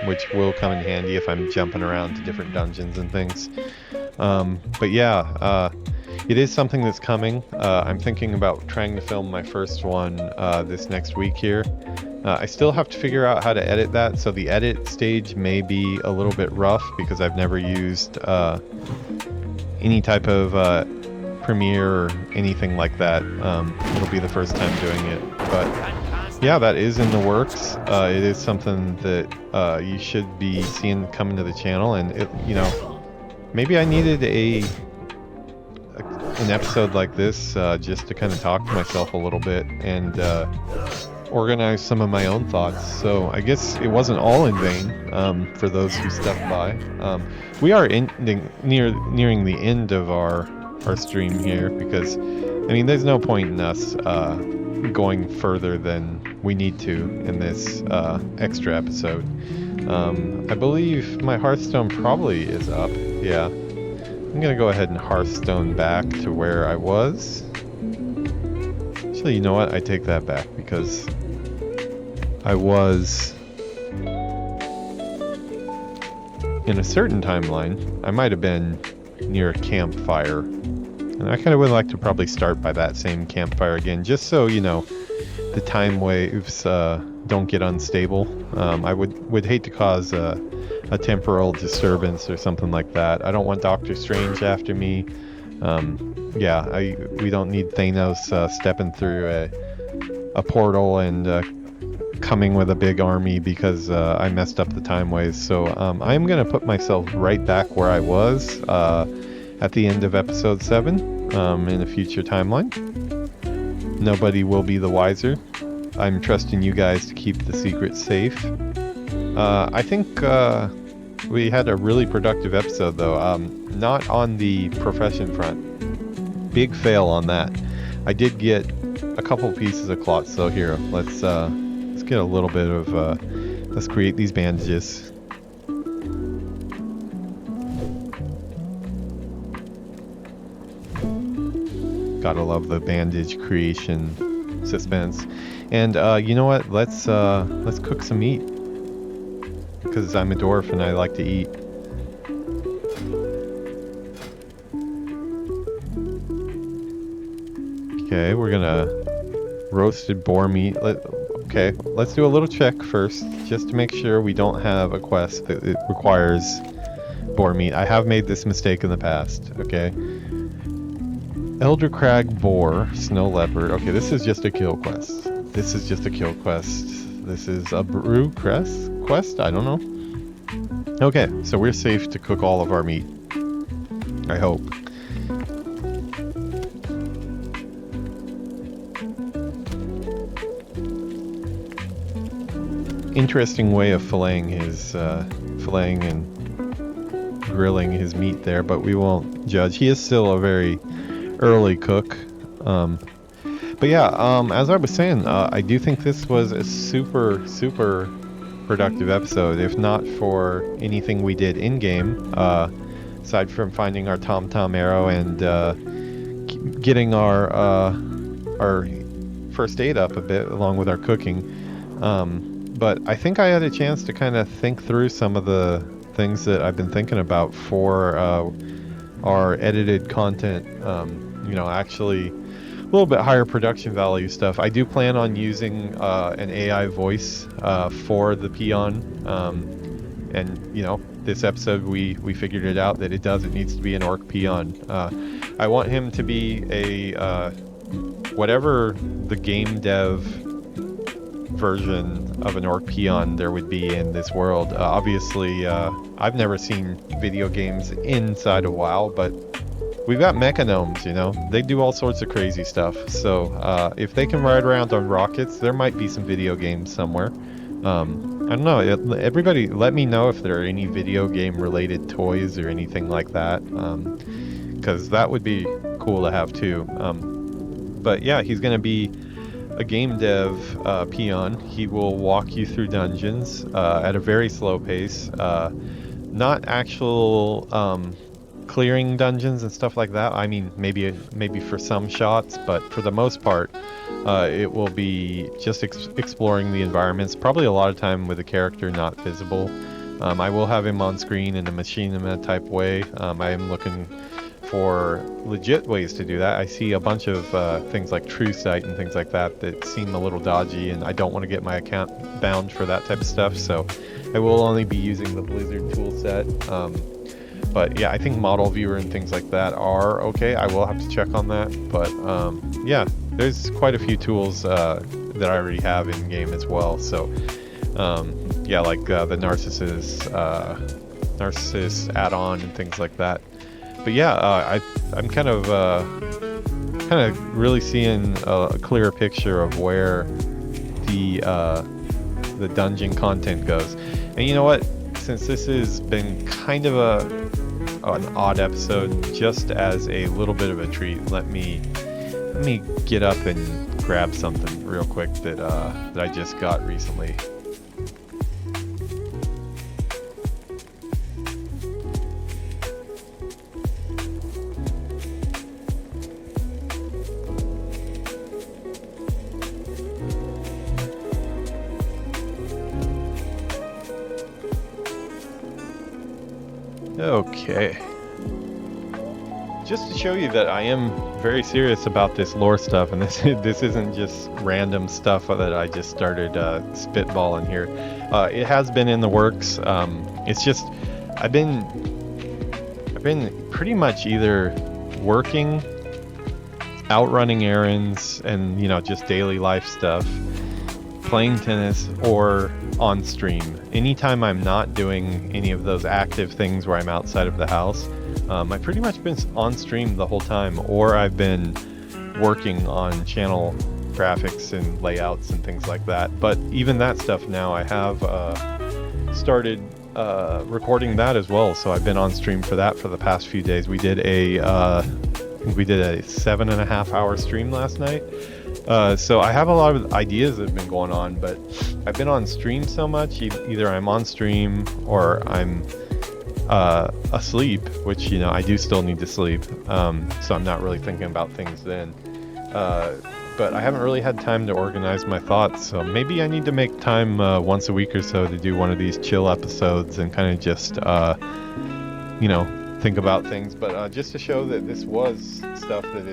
which will come in handy if I'm jumping around to different dungeons and things. But yeah, it is something that's coming. I'm thinking about trying to film my first one this next week here. I still have to figure out how to edit that, so the edit stage may be a little bit rough because I've never used any type of Premiere or anything like that. It'll be the first time doing it. But yeah, that is in the works. It is something that you should be seeing coming to the channel, and maybe I needed an episode like this just to kind of talk to myself a little bit and organize some of my own thoughts. So I guess it wasn't all in vain for those who stepped by. We are nearing the end of our stream here, because I mean there's no point in us going further than we need to in this extra episode. I believe my Hearthstone probably is up. Yeah, I'm gonna go ahead and Hearthstone back to where I was. Actually, you know what? I take that back, because I was in a certain timeline. I might have been near a campfire, and I kind of would like to probably start by that same campfire again, just so the time waves don't get unstable. I would hate to cause a temporal disturbance or something like that. I don't want Doctor Strange after me. Yeah, we don't need Thanos stepping through a portal and coming with a big army because I messed up the time waves. So I'm gonna put myself right back where I was at the end of episode 7 in a future timeline. Nobody will be the wiser. I'm trusting you guys to keep the secret safe. I think we had a really productive episode, though. Not on the profession front. Big fail on that. I did get a couple pieces of cloth, so here, let's get a little bit of let's create these bandages. Gotta love the bandage creation suspense. And you know what? Let's cook some meat, because I'm a dwarf and I like to eat. Okay, we're gonna roasted boar meat. Okay, let's do a little check first, just to make sure we don't have a quest that it requires boar meat. I have made this mistake in the past. Okay. Elder Crag Boar, Snow Leopard. Okay, this is just a kill quest. This is just a kill quest. This is a brew quest? I don't know. Okay, so we're safe to cook all of our meat. I hope. Interesting way of filleting and grilling his meat there, but we won't judge. He is still a very early cook. But yeah, as I was saying, I do think this was a super productive episode, if not for anything we did in game, aside from finding our tom arrow and getting our first aid up a bit along with our cooking. But I think I had a chance to kind of think through some of the things that I've been thinking about for our edited content. Actually a little bit higher production value stuff. I do plan on using an AI voice for the peon. And this episode we figured it out that it needs to be an orc peon. I want him to be a whatever the game dev version of an orc peon there would be in this world. Obviously, I've never seen video games inside of WoW, but we've got mechanomes, they do all sorts of crazy stuff. So if they can ride around on rockets, there might be some video games somewhere. I don't know. Everybody, let me know if there are any video game related toys or anything like that, because that would be cool to have too. But yeah, he's going to be a game dev peon. He will walk you through dungeons at a very slow pace. Not actual clearing dungeons and stuff like that. I mean, maybe for some shots, but for the most part, it will be just exploring the environments. Probably a lot of time with the character not visible. I will have him on screen in a machinima type way. I am looking for legit ways to do that. I see a bunch of things like True Sight and things like that that seem a little dodgy, and I don't want to get my account bound for that type of stuff, so I will only be using the Blizzard toolset. But yeah, I think model viewer and things like that are okay. I will have to check on that, but yeah, there's quite a few tools that I already have in game as well. So yeah, like the Narcissus add-on and things like that. But yeah, I'm kind of really seeing a clearer picture of where the dungeon content goes. And you know what? Since this has been kind of an odd episode, just as a little bit of a treat, let me get up and grab something real quick that I just got recently. Okay. Just to show you that I am very serious about this lore stuff, and this isn't just random stuff that I just started spitballing here. It has been in the works. It's just I've been pretty much either working, outrunning errands, and just daily life stuff, playing tennis, or on stream. Anytime I'm not doing any of those active things where I'm outside of the house, I've pretty much been on stream the whole time, or I've been working on channel graphics and layouts and things like that. But even that stuff now, I have started recording that as well, so I've been on stream for that for the past few days. We did a 7.5 hour stream last night. So I have a lot of ideas that have been going on, but I've been on stream so much, either I'm on stream or I'm asleep, which I do still need to sleep, so I'm not really thinking about things then. But I haven't really had time to organize my thoughts, so maybe I need to make time once a week or so to do one of these chill episodes and kind of just think about things. But just to show that this was stuff that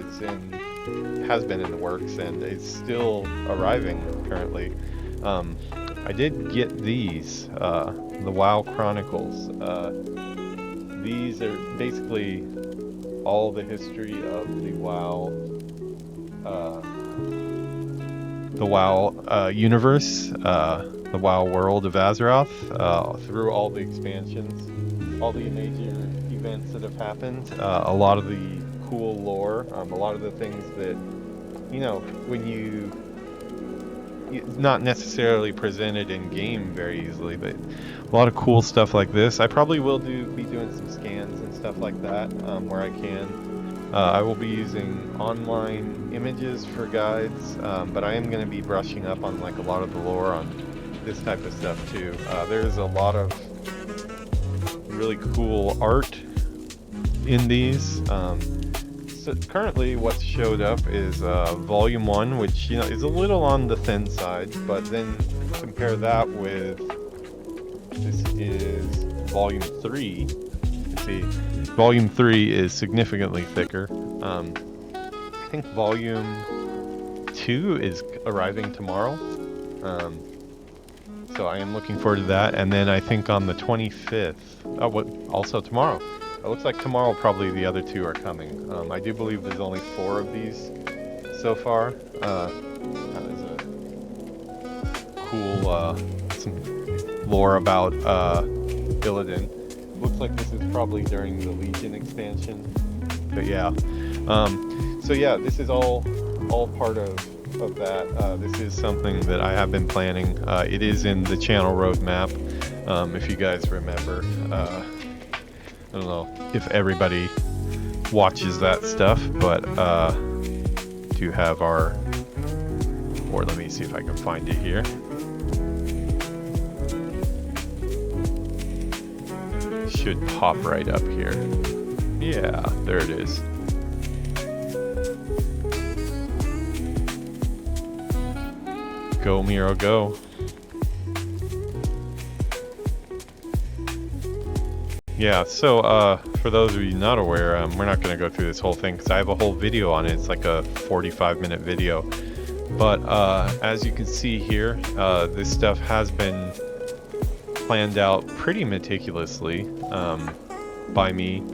has been in the works and it's still arriving currently. I did get these, the WoW Chronicles. These are basically all the history of the WoW universe, the WoW world of Azeroth, through all the expansions, all the major events that have happened, a lot of the cool lore, a lot of the things that when it's not necessarily presented in game very easily, but a lot of cool stuff like this. I probably will be doing some scans and stuff like that where I can. I will be using online images for guides, but I am going to be brushing up on like a lot of the lore on this type of stuff too. There's a lot of really cool art in these. So currently what showed up is volume 1, which is a little on the thin side, but then compare that with this is volume 3. You see, volume 3 is significantly thicker. I think volume 2 is arriving tomorrow, so I am looking forward to that. And then I think on the 25th, also tomorrow. It looks like tomorrow probably the other 2 are coming. I do believe there's only 4 of these so far. That is a cool, some lore about Illidan. Looks like this is probably during the Legion expansion. But yeah. So yeah, this is all part of that. This is something that I have been planning. It is in the channel roadmap, if you guys remember. I don't know if everybody watches that stuff, but do have our Or let me see if I can find it here. Should pop right up here. Yeah, there it is. Go, Miro, go. Yeah, so for those of you not aware, we're not going to go through this whole thing because I have a whole video on it. It's like a 45-minute video. But as you can see here, this stuff has been planned out pretty meticulously by me.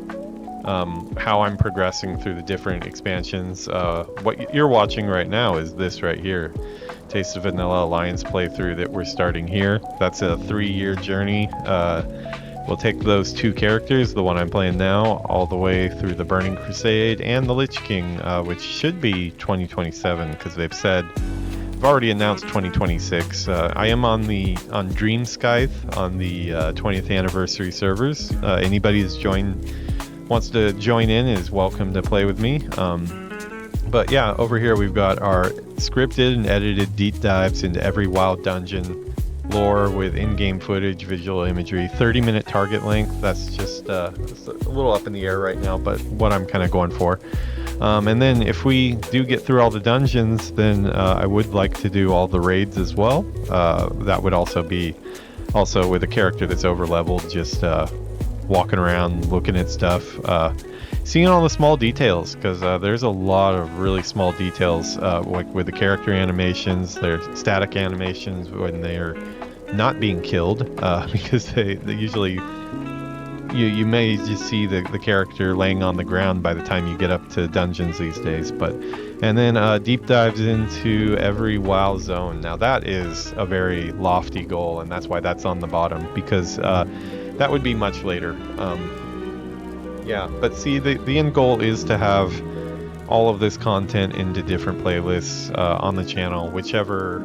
How I'm progressing through the different expansions. What you're watching right now is this right here. Taste of Vanilla Alliance playthrough that we're starting here. That's a 3-year journey. We'll take those 2 characters, the one I'm playing now, all the way through the Burning Crusade and the Lich King, which should be 2027 because they've said, they've already announced 2026. I am on Dream Scythe on the 20th anniversary servers. Anybody who's wants to join in is welcome to play with me. But yeah, over here we've got our scripted and edited deep dives into every WoW dungeon, lore with in-game footage, visual imagery, 30-minute target length. That's just it's a little up in the air right now, but what I'm kind of going for. And then if we do get through all the dungeons, then I would like to do all the raids as well. That would also be with a character that's over leveled, just walking around, looking at stuff, seeing all the small details, because there's a lot of really small details, like with the character animations, their static animations when they're not being killed, because they usually, you may just see the character laying on the ground by the time you get up to dungeons these days. And then deep dives into every WoW zone. Now that is a very lofty goal, and that's why that's on the bottom, because that would be much later. Yeah, but see, the end goal is to have all of this content into different playlists on the channel, whichever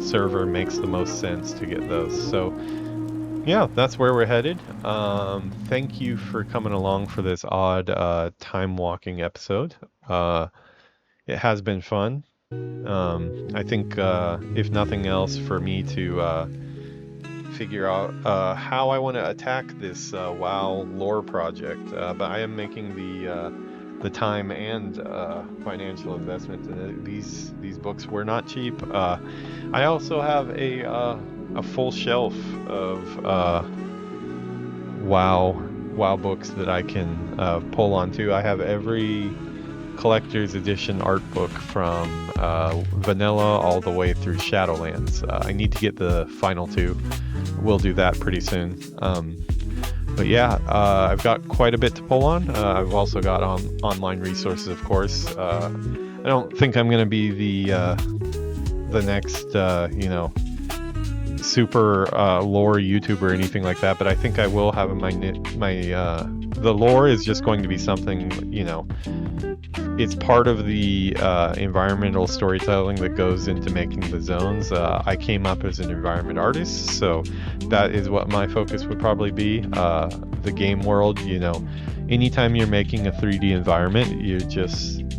server makes the most sense to get those. So yeah, that's where we're headed. Thank you for coming along for this odd time walking episode. It has been fun. I think if nothing else, for me to figure out how I want to attack this WoW lore project, but I am making the time and financial investment in these books were not cheap. I also have a full shelf of WoW books that I can pull onto. I have every collector's edition art book from vanilla all the way through Shadowlands. I need to get the final 2. We'll do that pretty soon. But yeah, I've got quite a bit to pull on. I've also got online resources, of course. I don't think I'm going to be the next, super lore YouTuber or anything like that, but I think I will have the lore is just going to be something, it's part of the environmental storytelling that goes into making the zones. I came up as an environment artist, so that is what my focus would probably be. The game world, anytime you're making a 3D environment,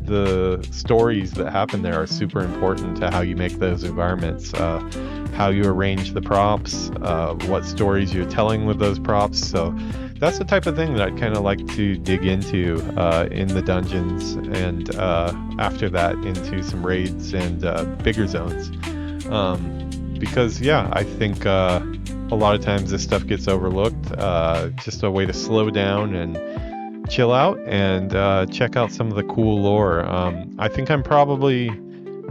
the stories that happen there are super important to how you make those environments, how you arrange the props, what stories you're telling with those props. So that's the type of thing that I'd kind of like to dig into in the dungeons, and after that into some raids and bigger zones. Because yeah, I think a lot of times this stuff gets overlooked. Just a way to slow down and chill out and check out some of the cool lore. I think I'm probably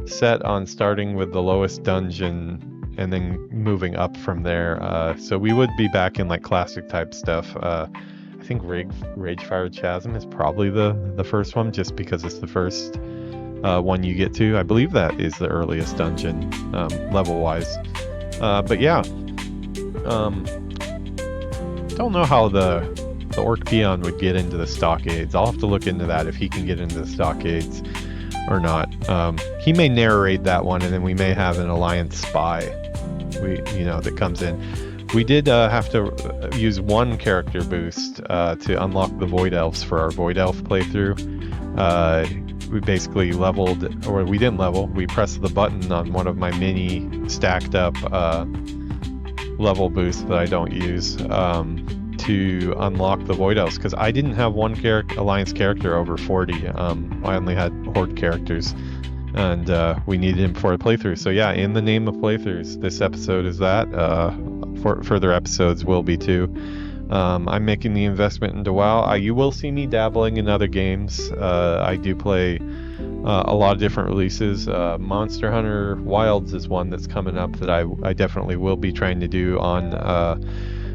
set on starting with the lowest dungeon and then moving up from there. So we would be back in like classic type stuff. I think Ragefire Chasm is probably the first one, just because it's the first one you get to. I believe that is the earliest dungeon level wise. But yeah, don't know how the Orc Peon would get into the stockades. I'll have to look into that, if he can get into the stockades or not. He may narrate that one, and then we may have an Alliance spy that comes in. We did have to use one character boost to unlock the Void Elves for our Void Elf playthrough. we basically leveled, or we didn't level, we pressed the button on one of my mini stacked up level boosts that I don't use to unlock the Void Elves, because I didn't have one Alliance character over 40. I only had Horde characters, and we needed him for a playthrough. So yeah, in the name of playthroughs, this episode is that. Further episodes will be too. I'm making the investment into WoW. You will see me dabbling in other games. I do play a lot of different releases. Monster Hunter Wilds is one that's coming up that I definitely will be trying to do on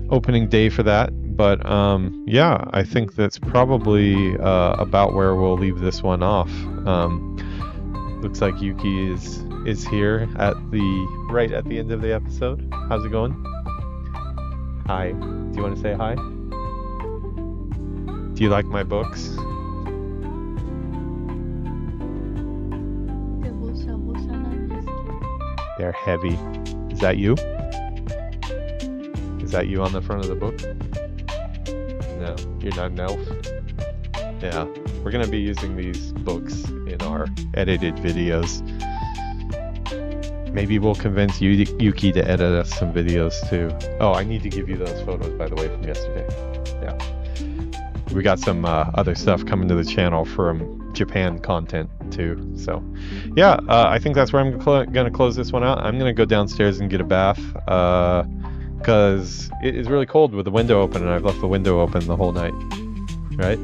opening day for that. But yeah, I think that's probably about where we'll leave this one off. Looks like Yuki is here right at the end of the episode. How's it going? Hi. Do you want to say hi? Do you like my books? They're heavy. Is that you? Is that you on the front of the book? No, you're not an elf. Yeah, we're gonna be using these books in our edited videos. Maybe we'll convince Yuki to edit us some videos too. Oh, I need to give you those photos, by the way, from yesterday. Yeah. We got some other stuff coming to the channel from Japan content too. So, yeah, I think that's where I'm going to close this one out. I'm going to go downstairs and get a bath because it is really cold with the window open, and I've left the window open the whole night. Right?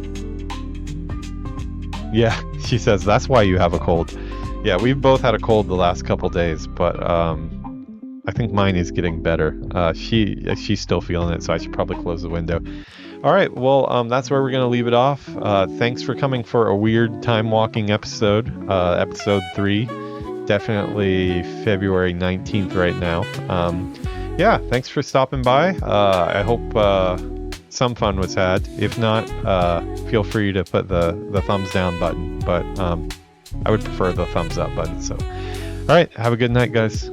Yeah, she says, that's why you have a cold. Yeah, we've both had a cold the last couple days, but I think mine is getting better. She's still feeling it, so I should probably close the window. All right, well, that's where we're going to leave it off. Thanks for coming for a weird time walking episode, episode 3. Definitely February 19th right now. Yeah, thanks for stopping by. I hope some fun was had. If not, feel free to put the thumbs down button, but I would prefer the thumbs up button. So, all right, have a good night, guys.